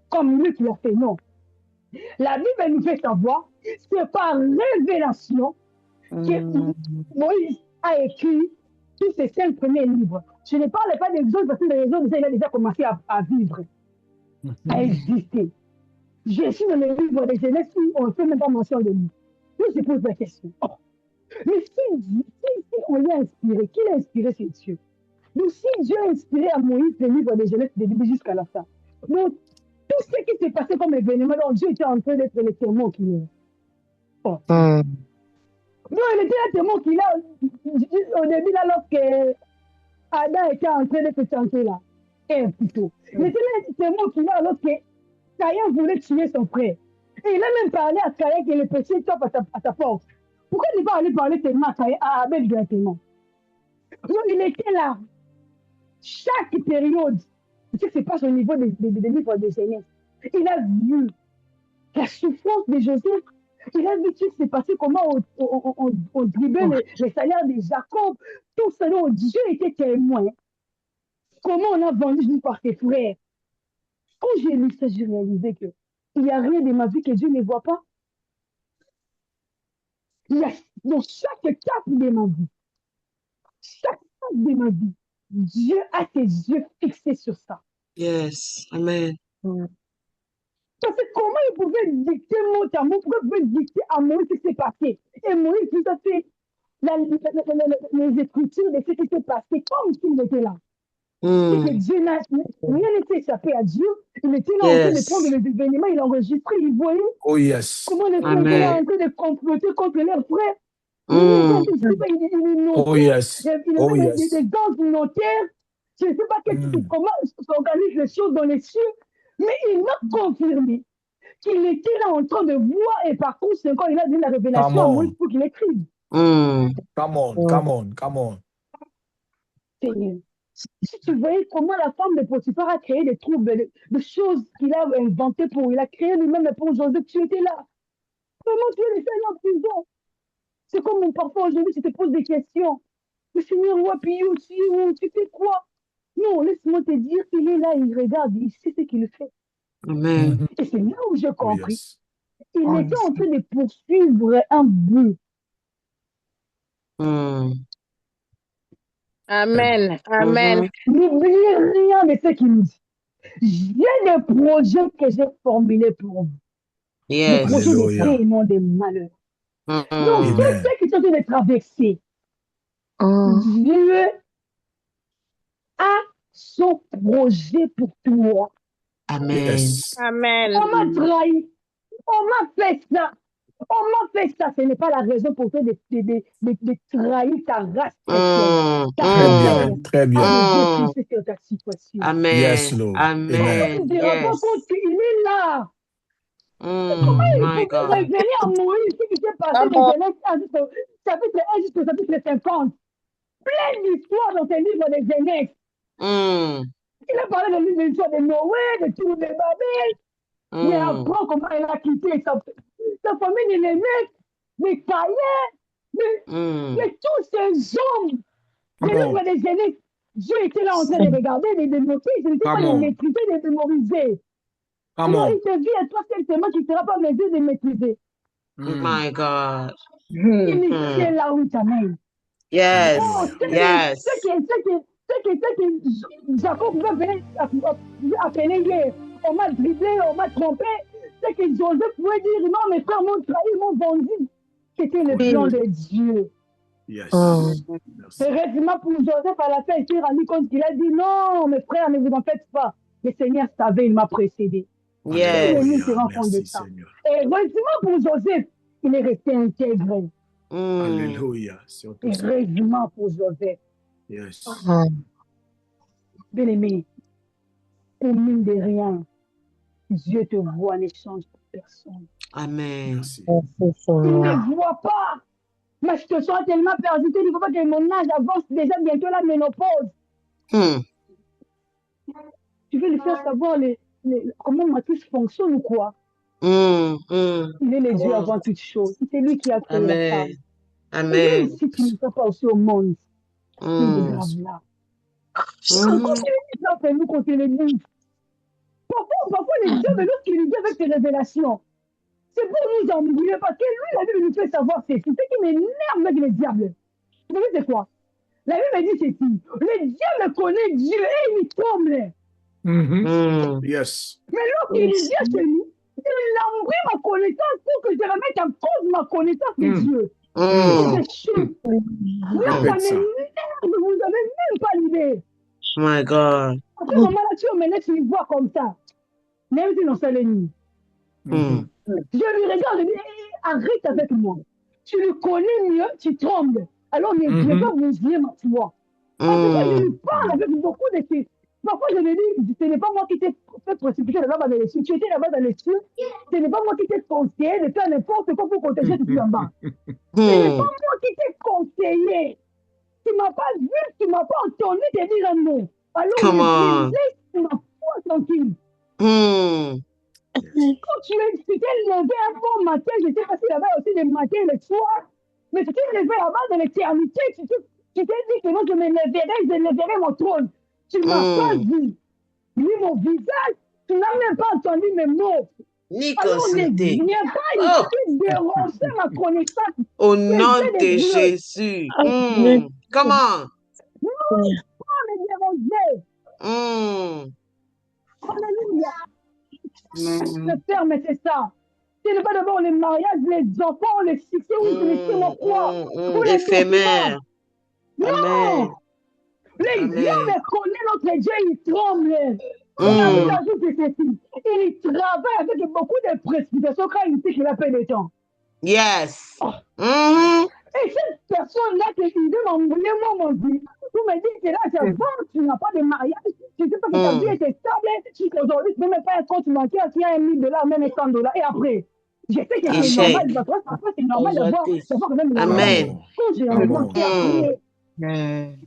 Comme Luc l'a fait, non. La Bible nous fait savoir, c'est par révélation que Moïse a écrit tous ces 5 premiers livres. Je ne parle pas des autres parce que les autres, il a déjà commencé à vivre, à exister. Je suis dans le livre de Genèse où on ne fait même pas mention de lui. Nous, je pose la question. Oh. Mais si on l'a inspiré, qui l'a inspiré, c'est Dieu. Donc, si Dieu a inspiré à Moïse le livre de Genèse de début jusqu'à la fin, donc, tout ce qui s'est passé comme événement, donc Dieu était en train d'être le témoin qu'il est. Oh. Non, il était un témoin qu'il a au début, là, lorsque Adam était en train de se chanter là. Et plutôt. Il était un témoin qu'il a lorsque Caïn voulait tuer son frère. Et il a même parlé à Caïn que le péché top à sa porte. Pourquoi il n'est pas allé parler tellement à Caïn, à Abel directement? Donc, il était là. chaque période, tu sais, c'est pas au niveau des livres de jeunesse. Il a vu la souffrance de Joseph. Il a vu ce qui s'est passé, comment on dribait les salaires de Jacob. Tout ça, donc, Dieu était témoin. Comment on a vendu Jésus par ses frères. Quand j'ai lu ça, j'ai réalisé qu'il n'y a rien de ma vie que Dieu ne voit pas. Il y a dans chaque étape de ma vie, chaque étape de ma vie, Dieu a ses yeux fixés sur ça. Yes. Amen. Parce que comment il pouvait dicter mot à mot, pourquoi il pouvait dicter à Moïse ce qui s'est passé? Et Moïse, tout à fait, les écritures de ce qui s'est passé, comme s'il était là. C'est que Dieu n'a rien n'était échappé à Dieu. Il était là en train de prendre les événements, il enregistrait, il voyait comment les frères étaient là en train de comploter contre leurs frères. Oh yes. Il avait des anges notaires. Je ne sais pas comment s'organisent les choses dans les cieux, mais il m'a confirmé qu'il était là en train de voir et par conséquent, il a donné la révélation à Moïse pour qu'il écrive. Come on. Seigneur. Si tu voyais comment la femme de Potiphar a créé des troubles, des choses qu'il a inventées pour, il a créé lui-même pour Joseph, tu étais là. Comment tu es laissé en prison? C'est comme parfois aujourd'hui, tu te poses des questions. Le Seigneur, puis aussi, tu fais quoi? Non, laisse-moi te dire qu'il est là, il regarde, il sait ce qu'il fait. Amen. Et c'est là où j'ai compris. Il était en train de poursuivre un but. Amen. N'oubliez rien de ce qu'il nous dit. J'ai des projets que j'ai formulés pour vous. Des projets de paix et non de malheur. Donc, tous ceux qui sont en train de traverser, Dieu a son projet pour toi. Amen. Amen. On m'a trahi. On m'a fait ça. On m'a fait ça. Ce n'est pas la raison pour toi de trahir ta race chrétienne. Très bien. C'est ta situation. Amen. Yes, Lord. Amen. Il est là. Comment il faut révéler à Moïse ce qui s'est passé des Genèse chapitre 1 jusqu'au chapitre 50. Plein d'histoires dans tes livres de Genèse. Il a parlé de l'histoire de Noé, de tout de Babel. Mais après, comment il a quitté sa famille de Lémec, de Caïn, de tous ces hommes. Les livres de Genèse. Dieu était là en train de regarder, de noter, je ne sais pas de maîtriser, de mémoriser. Alors, il te dit à toi simplement, tu ne seras pas en mesure de maîtriser. My God. Initier là où t'amènes. Yes. Yes. Ce que Jacob pouvait venir appeler hier, on m'a dribblé, on m'a trompé. Ce que Joseph pouvait dire, non, mes frères m'ont trahi, m'ont vendu. C'était le plan de Dieu. Yes. Heureusement pour Joseph, à la fin, il s'est rendu compte qu'il a dit, non, mes frères, ne vous en faites pas. Le Seigneur savait, il m'a précédé. Yes. Il se rend compte de ça. Et heureusement pour Joseph, il est resté intègre. Alléluia. Heureusement pour Joseph. Yes. Bien aimé, au mine de rien, Dieu te voit en échange de personne. Amen. Il ne voit pas. Ma situation est tellement perdue, il ne faut pas que mon âge avance déjà bientôt la ménopause. Tu veux lui faire savoir comment ma touche fonctionne ou quoi? Il est le Dieu avant toute chose. C'est lui qui a créé la femme. Amen. Et si tu ne fais pas aussi au monde, il est grave là. Nous contre l'Église. Parfois les dieux, mais lorsqu'il nous dit avec ses révélations, c'est pour nous embrouiller parce que lui, la Bible nous fait savoir ceci. C'est ce qui m'énerve avec le diable. Vous savez c'est quoi? La Bible dit ceci. Le diable connaît Dieu et il tremble. Yes. Mais lorsqu'il vient chez nous, il embrouille ma connaissance pour que je remette en cause ma connaissance de Dieu. C'est chiant. Là, ça m'énerve, vous n'avez même pas l'idée. My God. À ce moment-là, tu me tu me vois comme ça. Même si l'on sait l'ennemi. Je lui regarde et dis, arrête avec moi. Tu le connais mieux, tu trembles. Alors, ne viens pas bousiller ma foi. En tout cas, je lui parle avec beaucoup de choses. Parfois, je lui dis, ce n'est pas moi qui t'ai fait précipiter là-bas dans les cieux. Tu étais là-bas dans les cieux. Ce n'est pas moi qui t'ai conseillé de faire n'importe quoi pour protéger tout en bas. Ce n'est pas moi qui t'ai conseillé. Tu ne m'as pas vu, tu ne m'as pas entendu te dire un mot. Alors, Come on. laisse ma foi tranquille. Hmm. Quand tu t'es levé un bon matin, je sais pas si là-bas aussi le matin et le soir, mais tu t'es levé là-bas de l'éternité, tu t'es dit que non, je me lèverai mon trône. Tu m'as pas Hmm. vu, ni mon visage, tu n'as même pas entendu mes mots. Ni Alors ne consulté. viens pas Oh, ici déranger ma connaissance. au Tu es nom Dieu de des dieux. Jésus. Amen. Comment? Non, pas me déranger. Hmm. Alléluia. Hmm. Le Père, mais c'est ça. Ce n'est pas d'abord les mariages, les enfants, les succès, oui, c'est les Hmm. quoi. Ou les Éphémère. documents. Amen. Non! Les dieux Amen. me connaissent, notre Dieu, il tremble. Et la Bible Hmm. ajoute que ceci. Il travaille avec beaucoup de précipitation quand il sait qu'il a peu de temps. Yes. Oh. Mhm. Et cette personne-là, qui dit, moi, mon Dieu, vous me dites que là, tu n'as pas de mariage, tu ne sais pas que ta vie était stable, jusqu'aujourd'hui, tu ne peux même pas un compte bancaire qui a $1 000, même $100. Et après, je sais que c'est Échec. normal, parce que parfois, c'est normal d'avoir quand même la Amen. maison. Quand j'ai Come envie on. de après. Amen.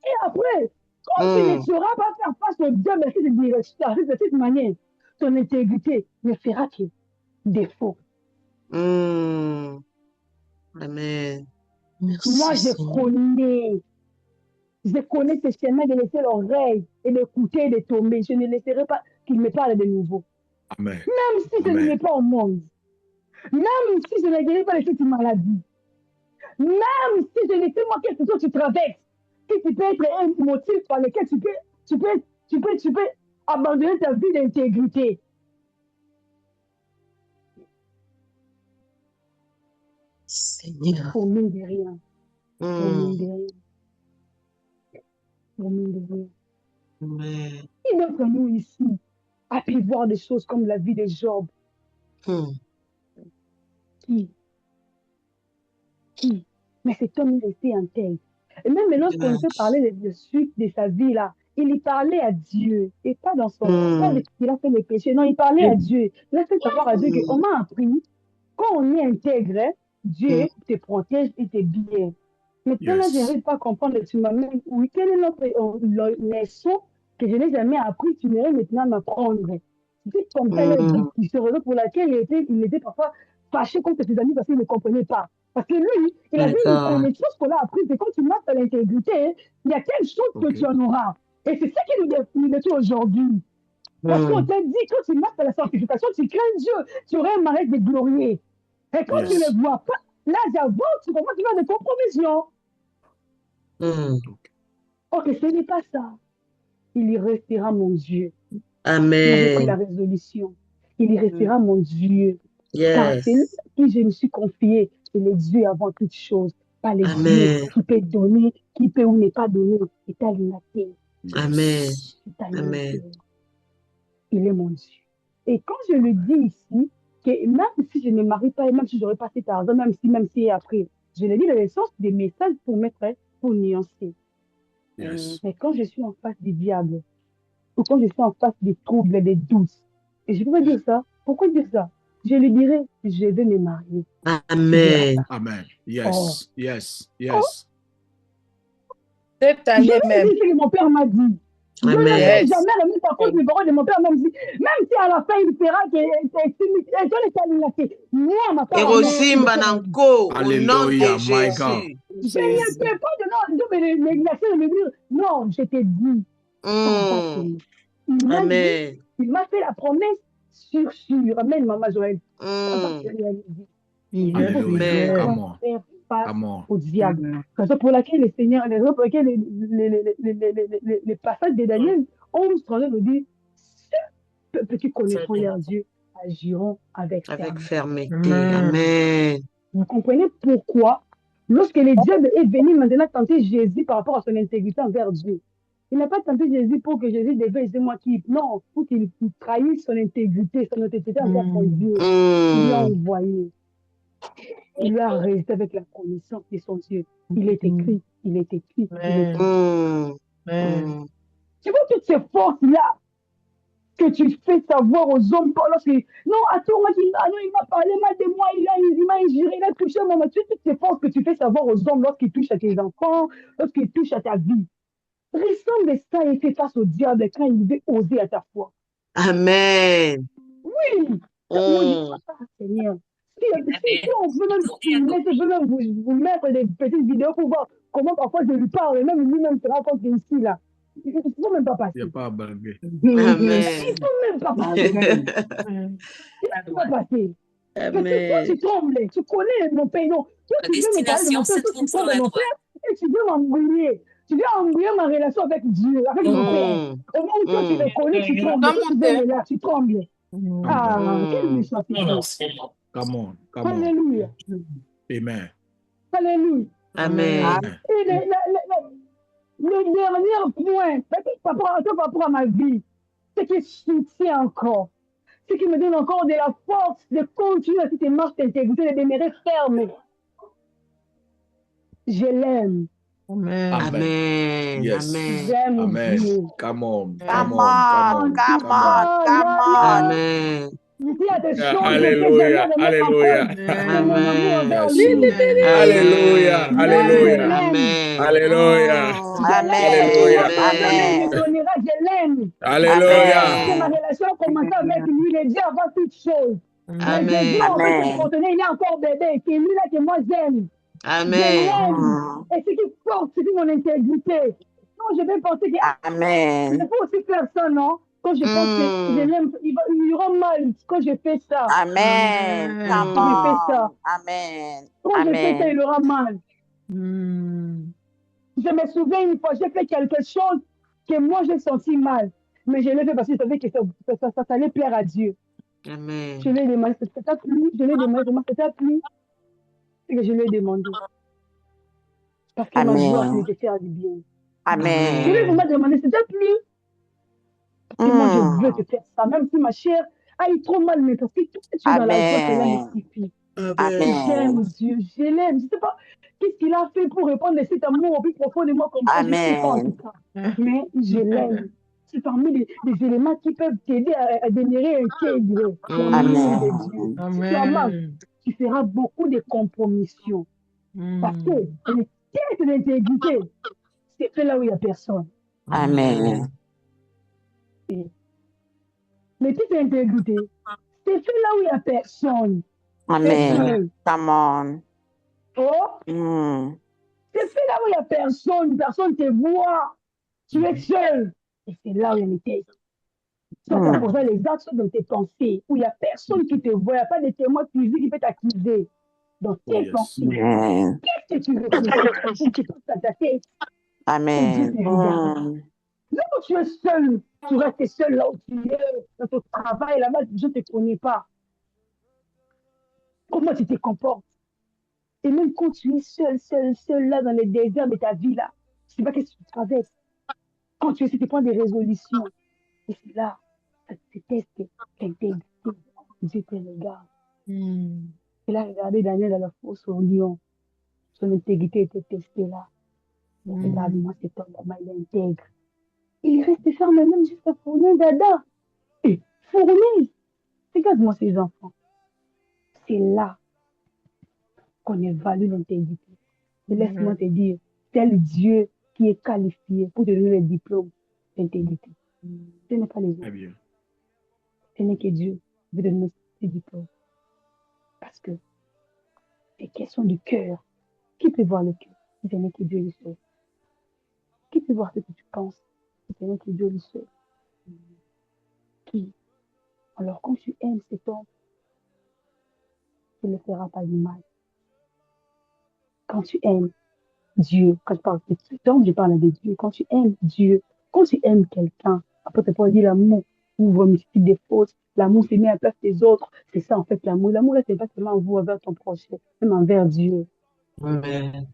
Et après, quand tu ne sauras pas faire face au Dieu, mais de cette manière, ton intégrité ne fera que défaut. Hmm. Amen. Merci, Moi, Seigneur. je connais ce chemin de laisser l'oreille et d'écouter et de tomber. Je ne laisserai pas qu'il me parle de nouveau. Amen. Même si je ne l'ai pas au monde. Même si je ne guéris pas de cette maladie. Même si je ne sais moi quelque chose que tu traverses. Que tu peux être un motif par lequel tu peux abandonner ta vie d'intégrité. Seigneur. Au mine de rien. Au mine Hmm. de rien. Au mine de rien. Amen. Qui d'entre nous ici a pu voir des choses comme la vie de Job? Hmm. Qui? Mais cet homme, il était intègre. Et même lorsqu'on Yes. peut parler de suite de sa vie là, il y parlait à Dieu. Et pas dans son. Pas Hmm. qu'il a fait les péchés. Non, il parlait à Dieu. Il a fait savoir à Dieu qu'on m'a appris. Quand on est intègre, Dieu te protège et te bien. Maintenant, là, je Yes. n'arrive pas à comprendre. Tu m'amènes. Oui, quelle est notre leçon que je n'ai jamais appris? Tu m'aimerais maintenant m'apprendre. C'est comme ça, il a dit, qui se raison pour laquelle il était parfois fâché contre ses amis parce qu'il ne comprenait pas. Parce que lui, il avait une D'accord. connaissance qu'on a apprise, c'est quand tu marches à l'intégrité, il y a quelque chose que tu en auras. Et c'est ça qui nous détruit aujourd'hui. Parce qu'on t'a dit, quand tu marches à la sanctification, tu crains Dieu, tu aurais un mariage de glorieux. Et quand tu ne le vois pas, là, j'avance, tu comprends, tu vas de compromission. Ok, ce n'est pas ça. Il y restera mon Dieu. J'avais pris la Amen. résolution. Il y restera mon Dieu. Car Yes. c'est lui à qui je me suis confié. C'est le Dieu avant toute chose. Pas le Dieu Amen. qui peut donner, qui peut ou ne pas donner. C'est à l'humanité. Amen. C'est à Amen. l'humanité. Il est mon Dieu. Et quand je le dis ici, que même si je ne me marie pas, et même si j'aurais pas cet argent, même si après, je le dis dans le sens des messages pour mettre, pour nuancer. Yes. Mais quand je suis en face du diable, ou quand je suis en face des troubles et des doutes, et je peux dire ça, pourquoi dire ça? Je lui dirais, je vais me marier. Amen. Amen. Oh. Yes. Yes. Yes. Cette Je année vais même. dire ce que mon père m'a dit. Je ne Amen. vais Yes. jamais remettre en cause les paroles de mon père, même si à la fin il fera que je l'ai. Moi, ma part, Erosimba Nanko, au nom Alléluia, de my God. Jésus. je ne peux pas de glacer de me dire, non, je t'ai dit, ça va tenir. Il m'a dit, Amen. il m'a fait la promesse sur. Amen, maman Joël. Ça va se réaliser. Alléluia. Amen. Come on. Faire face Come on. au diable. Raison pour laquelle les seigneurs, les raisons pour lesquelles les passages de Daniel, 11, 32 nous dit, ce peuple qui connaîtront leur Dieu agiront avec fermeté. Amen. Amen. Vous comprenez pourquoi, lorsque le diable est venu maintenant tenter Jésus par rapport à son intégrité envers Dieu, il n'a pas tenté Jésus pour que Jésus devait, c'est moi qui. Non, pour qu'il trahisse son intégrité envers son Dieu. Il l'a envoyé. Il a resté avec la connaissance de son Dieu. Il est écrit, il est écrit, il est écrit. Tu vois toutes ces forces-là que tu fais savoir aux hommes lorsque. Non, attends, il m'a parlé mal de moi, il m'a injuré, il a touché mon. Tu sais, toutes ces forces que tu fais savoir aux hommes lorsqu'ils touchent à tes enfants, lorsqu'ils touchent à ta vie. Ressens de ça et fais face au diable quand il veut oser à ta foi. Amen. Oui. Mon Dieu, Seigneur. Si on peut même filmer, je peux même vous mettre des petites vidéos pour voir comment parfois je lui parle, et même lui-même se rend compte qu'ici, là, il ne faut même pas Il n'y a passer. pas à blaguer. Il ne Amen. faut même pas passer. Amen. Il ne faut pas passer. Parce que toi, Amen. tu trembles, tu connais mon pays. Non, toi, tu veux me parler de mon père, toi, tu trembles mon père, et tu veux m'embrouiller. Tu veux embrouiller ma relation avec Dieu, avec mon père. Au moment où toi, tu le connais, tu trembles. Toi, tu veux me là, tu trembles. Ah, quel méchant c'est. Come on. Come on. Alléluia. Amen. Alléluia. Amen. Amen. Et le dernier point, peut-être par rapport à ma vie, ce qui soutient encore, ce qui me donne encore de la force de continuer à cette marche d'intégrité, de demeurer ferme. Je l'aime. Amen. Amen. Yes. Amen. J'aime Amen. Dieu. Come on. Come Come on. Come on. Come Come on. Amen. Il y a des Yeah, choses que Alléluia. j'aimerais mettre en Alléluia. cause de mon amour envers Yes, lui. Lord. Alléluia. Amen. Moi, je Alléluia. l'aime. Amen. Alléluia. Je l'aime. Ce qu'il Alléluia. m'a fait, jamais il Amen. me donnera. Je l'aime. Alléluia. Que ma Amen. relation a commencé avec lui, il est Dieu avant toute chose. Mais Jésus, Amen. en fait, il contenait, il est encore bébé. C'est lui là que moi j'aime. Je Amen. l'aime. Et ce qui fortifie mon intégrité. Non, je vais penser que je ne peux aussi faire ça, non? Quand je pense que je Mm. l'aime, il y aura mal quand je fais ça. Amen. Quand Come je fais ça. on. Amen. Quand je fais ça, Amen. il aura mal. Je me souviens une fois, j'ai fait quelque chose que moi j'ai senti mal. Mais je l'ai fait parce que je savais que ça allait plaire à Dieu. Amen. Je lui ai demandé, ça t'a plu? Je lui ai demandé, ça t'a plu? Et que je lui ai demandé. Parce que ma joie, c'est de faire du bien. Je lui ai Amen. vraiment demandé, ça t'a plu? Parce que moi, je veux te faire ça. Même si ma chair aille trop mal, mais parce que tout ce que tu es dans la joie, cela me Amen. suffit. Amen. J'aime Dieu, je l'aime. Je ne sais pas qu'est-ce qu'il a fait pour répondre à cet amour au plus profond de moi comme ça. Je ne sais pas en tout cas. Mais je l'aime. C'est parmi les éléments qui peuvent t'aider à demeurer intégré. L'amour de Dieu. Si tu ames, tu feras beaucoup de compromissions. Parce que les quêtes d'intégrité, c'est fait là où il n'y a personne. Amen. Les petites intégrités, c'est fait là où il n'y a personne. Amen. Come on. Oh, c'est fait là où il n'y a personne. Personne ne te voit. Tu es seul. Et c'est là où il y a les tests. Tu vas poser les actes dans tes pensées, où il n'y a personne qui te voit. Il n'y a pas de témoin qui peut t'accuser dans tes pensées. Qu'est-ce que tu réfléchis? Tu penses à ta tête. Et Dieu te regarde. Là où tu es seul, tu restes seul là où tu es, dans ton travail, là-bas, je ne te connais pas. Comment tu te comportes? Et même quand tu es seul, là, dans les déserts de ta vie, là, je ne sais pas qu'est-ce que tu traverses. Quand tu essaies de prendre des résolutions, et c'est là, ça te teste l'intégrité. Dieu te regarde. Il a regardé Daniel à la fosse au lion. Son intégrité était testée là. Regarde-moi cet homme, comment il est intègre. Il reste ferme même jusqu'à fournir Dada. Et fournir. Regarde-moi ces enfants. C'est là qu'on évalue l'intégrité. Et laisse-moi te dire, tel Dieu qui est qualifié pour te donner le diplôme d'intégrité. Ce n'est pas les autres. Ce n'est que Dieu qui veut te donner ce diplôme. Parce que c'est question du cœur. Qui peut voir le cœur? Ce n'est que Dieu le seul. Qui peut voir ce que tu penses? Ce n'est que Dieu le seul. Qui? Alors quand tu aimes cet homme, tu ne le feras pas du mal. Quand tu aimes Dieu, quand je parle de cet homme, je parle de Dieu. Quand tu aimes Dieu, quand tu aimes quelqu'un, après tu peux dire l'amour ouvre une multitude de fautes, l'amour se met à la place des autres. C'est ça en fait l'amour. L'amour là, c'est pas seulement vous envers ton prochain, même envers Dieu. Amen.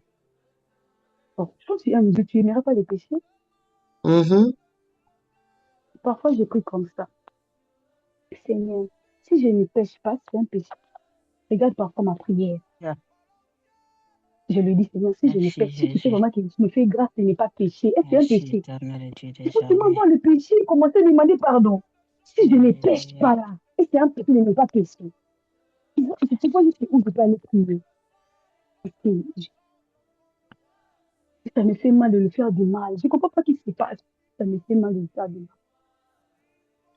Donc, quand tu aimes Dieu, tu n'aimeras pas les péchés. Parfois, je prie comme ça. Seigneur, si je ne pêche pas, c'est un péché. Regarde parfois ma prière. Je lui dis, Seigneur, si je ne pêche, si tu sais vraiment que tu me fais grâce de ne pas pécher, est-ce que c'est un péché? Il faut seulement voir le péché et commencer à demander pardon. Si je ne pêche pas là, est-ce que c'est un péché de ne pas pécher? Tu vois juste où je peux aller prier. Ça me fait mal de le faire du mal. Je ne comprends pas ce qui se passe. Ça me fait mal de le faire du mal.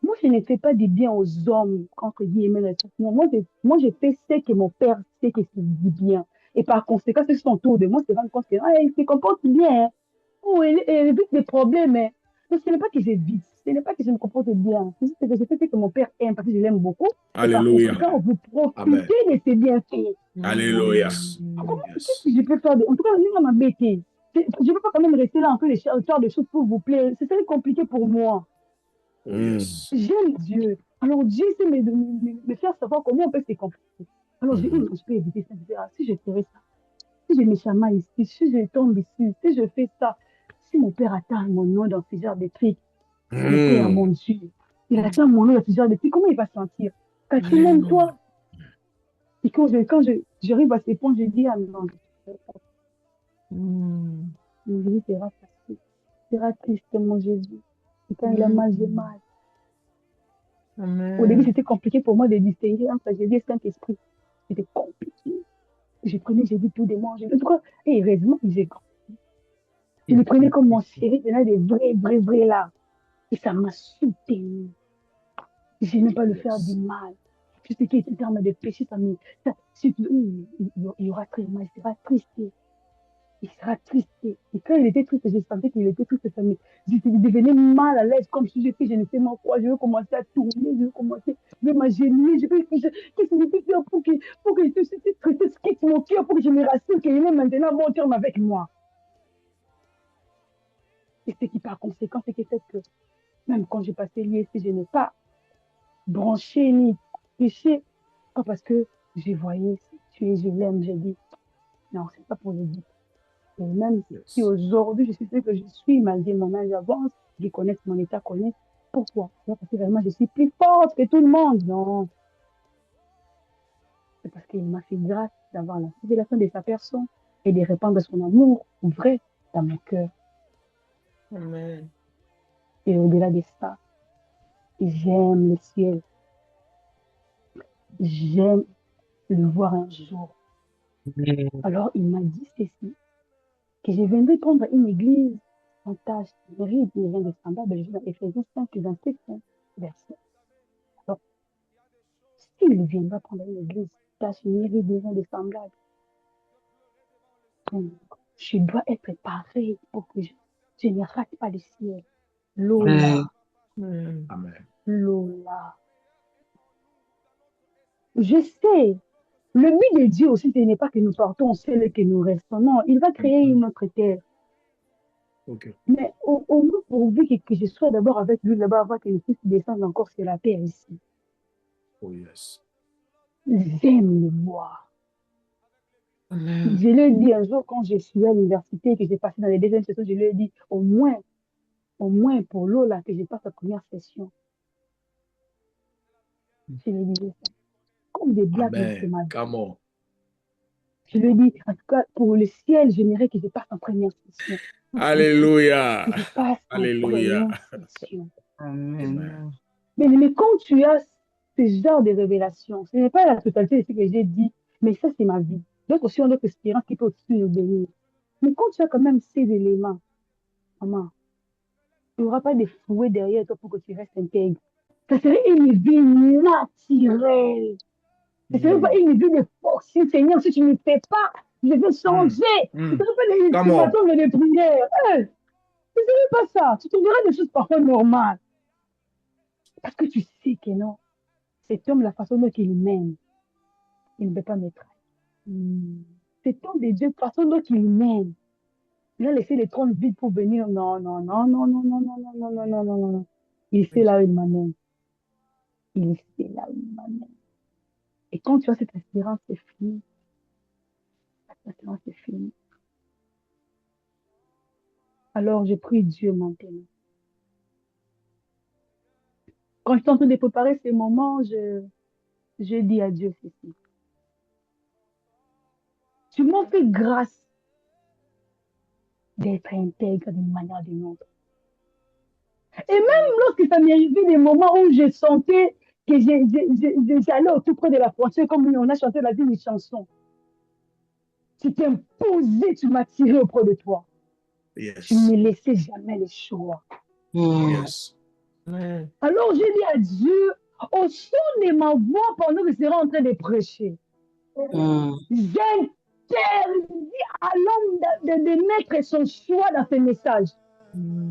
Moi, je ne fais pas du bien aux hommes, entre guillemets. Moi, je fais ce que mon père sait que c'est du bien. Et par conséquent, ceux qui sont autour de moi se rendent compte que, ah, il se comporte bien. Hein. Oh, il évite des problèmes. Hein. Donc, ce n'est pas que j'évite. Ce n'est pas que je me comporte bien. C'est juste que je fais ce que mon père aime parce que je l'aime beaucoup. Et par Alléluia. conséquent, vous Amen. profitez de ses bienfaits. Alléluia. Qu'est-ce que je peux faire? En tout cas, lui, m'a m'embêter. Je ne peux pas quand même rester là un peu les faire des choses pour vous plaire. C'est très compliqué pour moi. Oh, yes. J'aime Dieu. Alors Dieu sait me faire savoir comment on peut se comporter. Alors je dis, je peux éviter ça. Je dis, ah, si je ferais ça, si je me chamaille ici, si je tombe ici, si je fais ça, si mon père atteint mon nom dans ce genre de trucs, le père, mon Dieu, il atteint mon nom dans ce genre de trucs, comment il va se sentir? Quand il m'aime toi, et quand j'arrive à ces points, je dis, ah non, mon Jésus sera facile, sera triste, mon Jésus. Et quand il a mal, j'ai mal. Au début, c'était compliqué pour moi de distinguer entre Jésus et Saint-Esprit. C'était compliqué. Je prenais Jésus tout de moi. En tout cas, et heureusement, j'ai grandi. Je le prenais comme mon chéri, il y en a des vrais là. Et ça m'a soutenu. Je n'aime pas le faire du mal. Je sais qu'il est en termes de péché, il y aura très mal, il sera triste. Il sera triste. Et quand il était triste, je sentais qu'il était triste. Je devenais mal à l'aise, comme si je ne sais pas quoi. Je veux commencer à tourner, je veux m'agenouiller, qu'est-ce que je peux faire pour que cette tristesse quitte mon cœur, pour que je me rassure qu'il est maintenant bon terme avec moi. Et ce qui, par conséquent, c'est que même quand j'ai passé l'ISP, je n'ai pas branché ni péché, pas parce que je voyais, je l'aime, j'ai dit, non, c'est pas pour le dire. Et même si aujourd'hui, je suis ce que je suis, malgré mon âge avance, je connais mon état, connaît. Pourquoi? Parce que vraiment, je suis plus forte que tout le monde. Non. C'est parce qu'il m'a fait grâce d'avoir la révélation de sa personne et de répandre son amour vrai dans mon cœur. Amen. Et au-delà de ça, j'aime le ciel. J'aime le voir un jour. Alors, il m'a dit ceci, que je viendrai prendre une église en tâche, ride et rien de semblable. Je vis dans Éphésiens 5, 27, verset. Alors, s'il viendra prendre une église, tâche, ride et rien de semblable, je dois être pareil pour que je ne rate pas le ciel. Lola. Amen. Lola. Je sais. Le but de Dieu aussi, ce n'est pas que nous partons au ciel et que nous restons. Non, il va créer une autre terre. Okay. Mais au moins pourvu que je sois d'abord avec lui, d'abord avant que le Fils descende encore sur la terre ici. Oh yes. J'aime le voir. Je lui ai dit un jour quand je suis à l'université, que j'ai passé dans les deuxièmes sessions, je lui ai dit au moins pour Lola, que je passe la première session. Je lui ai dit ça. Comme des blagues, c'est ma vie. Come on. Je lui ai dit, en tout cas, pour le ciel, j'aimerais que je passe en première session. Alléluia. Que je passe Alléluia. en première session. Amen. Mais quand tu as ce genre de révélation, ce n'est pas la totalité de ce que j'ai dit, mais ça, c'est ma vie. D'autres aussi ont d'autres espérances qui peuvent aussi nous bénir. Mais quand tu as quand même ces éléments, maman, il n'y aura pas de fouet derrière toi pour que tu restes intègre. Ça serait une vie naturelle. Ce ne serait pas une vie de force. Seigneur, si tu ne fais pas, je vais changer. Ce ne serait pas des ultimatums de prières. Ce ne serait pas ça. Tu trouveras des choses parfois normales. Parce que tu sais que non. Cet homme, la façon dont il m'aime, il ne peut pas me trahir. Cet homme de Dieu, la façon dont il m'aime, il a laissé les trônes vides pour venir. Non, non, non, non, non, non, non, non, non, non, non, non, non, non. Il sait là où il m'amène. Il sait là où il m'amène. Et quand tu as cette espérance, c'est fini. Cette espérance, c'est fini. Alors, je prie Dieu maintenant. Quand je suis en train de préparer ces moments, je dis à Dieu ceci. Tu m'as fait grâce d'être intègre d'une manière ou d'une autre. Et même lorsque ça m'est arrivé des moments où je sentais que j'allais au tout près de la frontière, comme on a chanté la vie, une chanson. Tu t'es imposé, tu m'as tiré auprès de toi. Tu ne me laissais jamais le choix. Yes. Alors j'ai dit à Dieu, au son de ma voix pendant que je serai en train de prêcher, j'interdis à l'homme de mettre son choix dans ce message.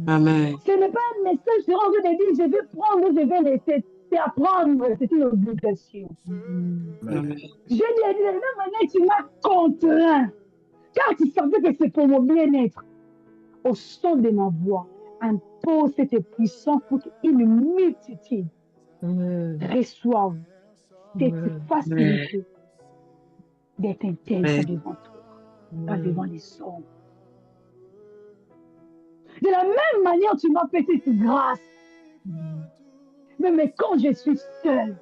Amen. Ce n'est pas un message, je serai en train de dire, je vais prendre, je vais laisser. C'est apprendre, c'est une obligation. Amen. Je lui ai dit, de la même manière, tu m'as contraint, car tu savais que c'est pour mon bien-être. Au son de ma voix, impose cette puissance pour qu'une multitude reçoive cette facilité d'être intègre devant toi, pas devant les hommes. De la même manière, tu m'as fait cette grâce. Mais quand je suis seul,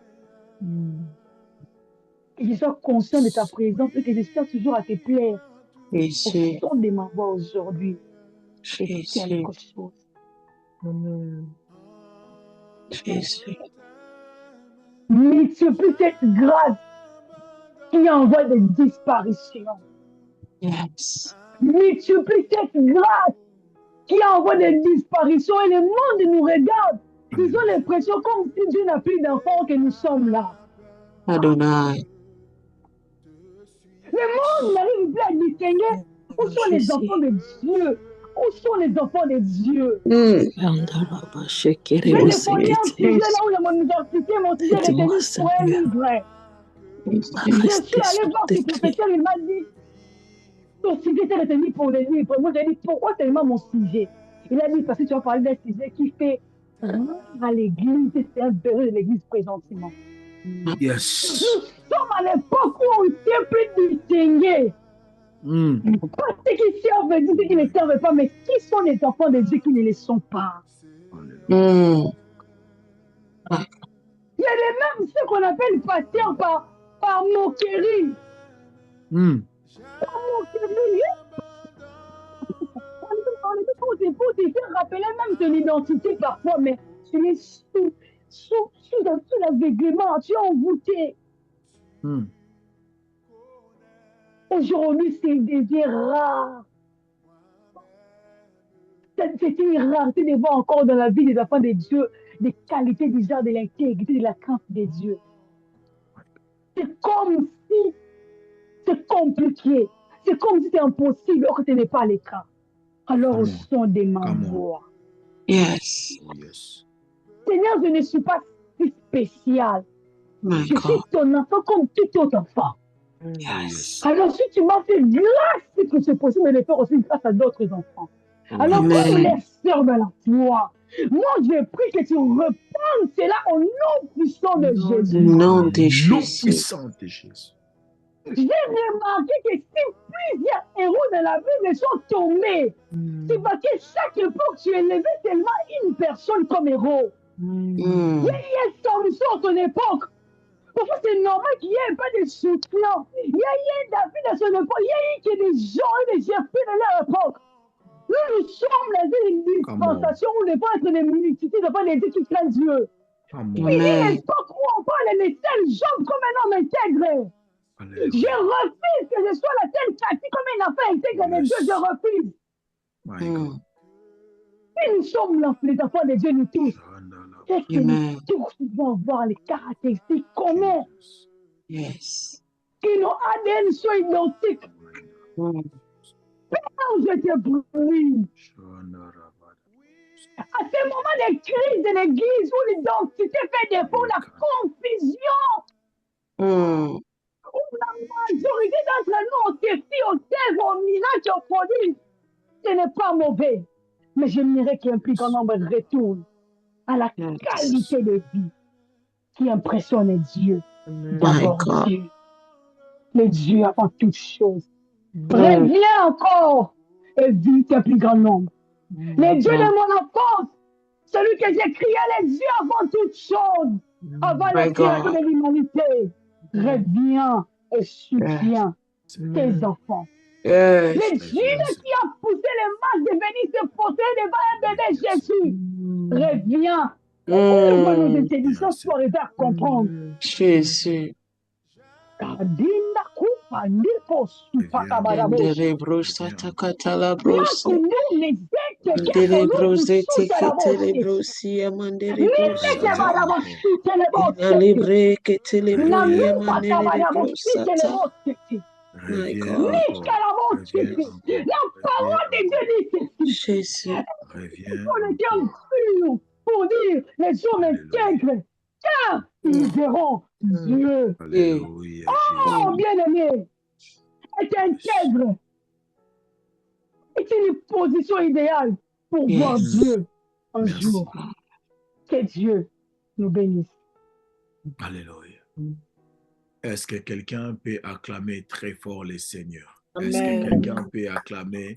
que je sois conscient de ta présence et que je sois toujours à te plaire, au son de ma voix aujourd'hui, c'est quelque chose. Multiplie cette grâce qui envoie des disparitions. Multiplie cette grâce qui envoie des disparitions et le monde nous regarde. Ils ont l'impression comme si Dieu n'a plus d'enfants que nous sommes là. Adonai. Le monde n'arrive plus à distinguer où sont les enfants de Dieu. Où sont les enfants de Dieu? Je témoigner un sujet là où dans mon université, mon sujet retenu pour un livre. Je suis allée voir ce professeur, il m'a dit, ton sujet était retenu pour le livre. Moi, j'ai dit, pourquoi tellement mon sujet? Il a dit, parce que tu vas parler d'un sujet qui fait rare à l'église, c'est un besoin de l'église présentement. Yes. Nous sommes à l'époque où on ne sait plus distinguer. Pas ceux qui servent Dieu, ceux qui ne servent pas, mais qui sont les enfants de Dieu qui ne les sont pas? Il y a les mêmes ceux qu'on appelle patients par moquerie. Par moquerie. On est pour te faire rappeler même ton identité parfois, mais tu es sous l'aveuglement, tu es envoûté. Aujourd'hui, c'est devient rare. C'est une rareté de voir encore dans la vie des enfants de Dieu des qualités du genre de l'intégrité, de la crainte de Dieu. C'est comme si c'est compliqué. C'est comme si c'est impossible alors que tu n'es pas à l'écran. Alors, au son de ma voix. Yes. Seigneur, je ne suis pas si spécial. Je suis ton enfant comme tout autre enfant. Yes. Alors, si tu m'as fait grâce, c'est que c'est possible de le faire aussi grâce à d'autres enfants. Alors, comme les sœurs de la foi, moi, je prie que tu reprennes cela au nom puissant de Jésus. Nom de Nom Jésus. puissant de Jésus. J'ai remarqué que si plusieurs héros de la Bible sont tombés, c'est parce que chaque époque, tu élevais tellement une personne comme héros. Il y a eu Samson à ton époque. Parfois, c'est normal qu'il n'y ait pas de soutien. Il y a eu David à son époque. Il y a eu que des gens et des chefs de leur époque. Nous sommes dans une dispensation où les être des multitudes, de pas des Dieu qui craignent Dieu. Il y a une époque où on parle de tel Job comme un homme intègre. Je refuse que je sois la telle Cathy comme un enfant intègre de Dieu. Je refuse. Si nous sommes les enfants de Dieu, nous tous, c'est que nous tous devons avoir les caractéristiques communes. Yes. Que nos ADN soient identiques. Père, je te prie. À ces moments de crise de l'église où l'identité fait défaut, la confusion, où la majorité d'entre nous ont testé au terre, au miracle, au produit, ce n'est pas mauvais. Mais j'aimerais qu'un plus grand nombre retourne à la qualité de vie qui impressionne Dieu. D'abord Dieu. Le Dieu avant toute chose. Reviens encore et vis un plus grand nombre. Le Dieu de mon enfance, celui que j'ai crié les yeux avant toute chose, avant la création de l'humanité. Reviens et soutiens tes enfants. Le Dieu qui a poussé les masses de venir se poser devant un bébé Jésus. Reviens. Ouvre nos intelligences pour arriver à comprendre. Jésus. Kadinda Nderebrosa takatala brosi. Nous, les êtres, Nderebrose teketelebrosiya manderebrosata. Inalibre ketelebroya manderebrosata. My God. La parole de Dieu dit ceci. Jésus. Pour les cœurs purs, pour dire les hommes intègres, car ils verront Dieu. Alléluia. Oh, bien-aimé, être intègre est une position idéale pour voir Dieu un jour. Que Dieu nous bénisse. Alléluia. Est-ce que quelqu'un peut acclamer très fort le Seigneur? Amen. Est-ce que quelqu'un peut acclamer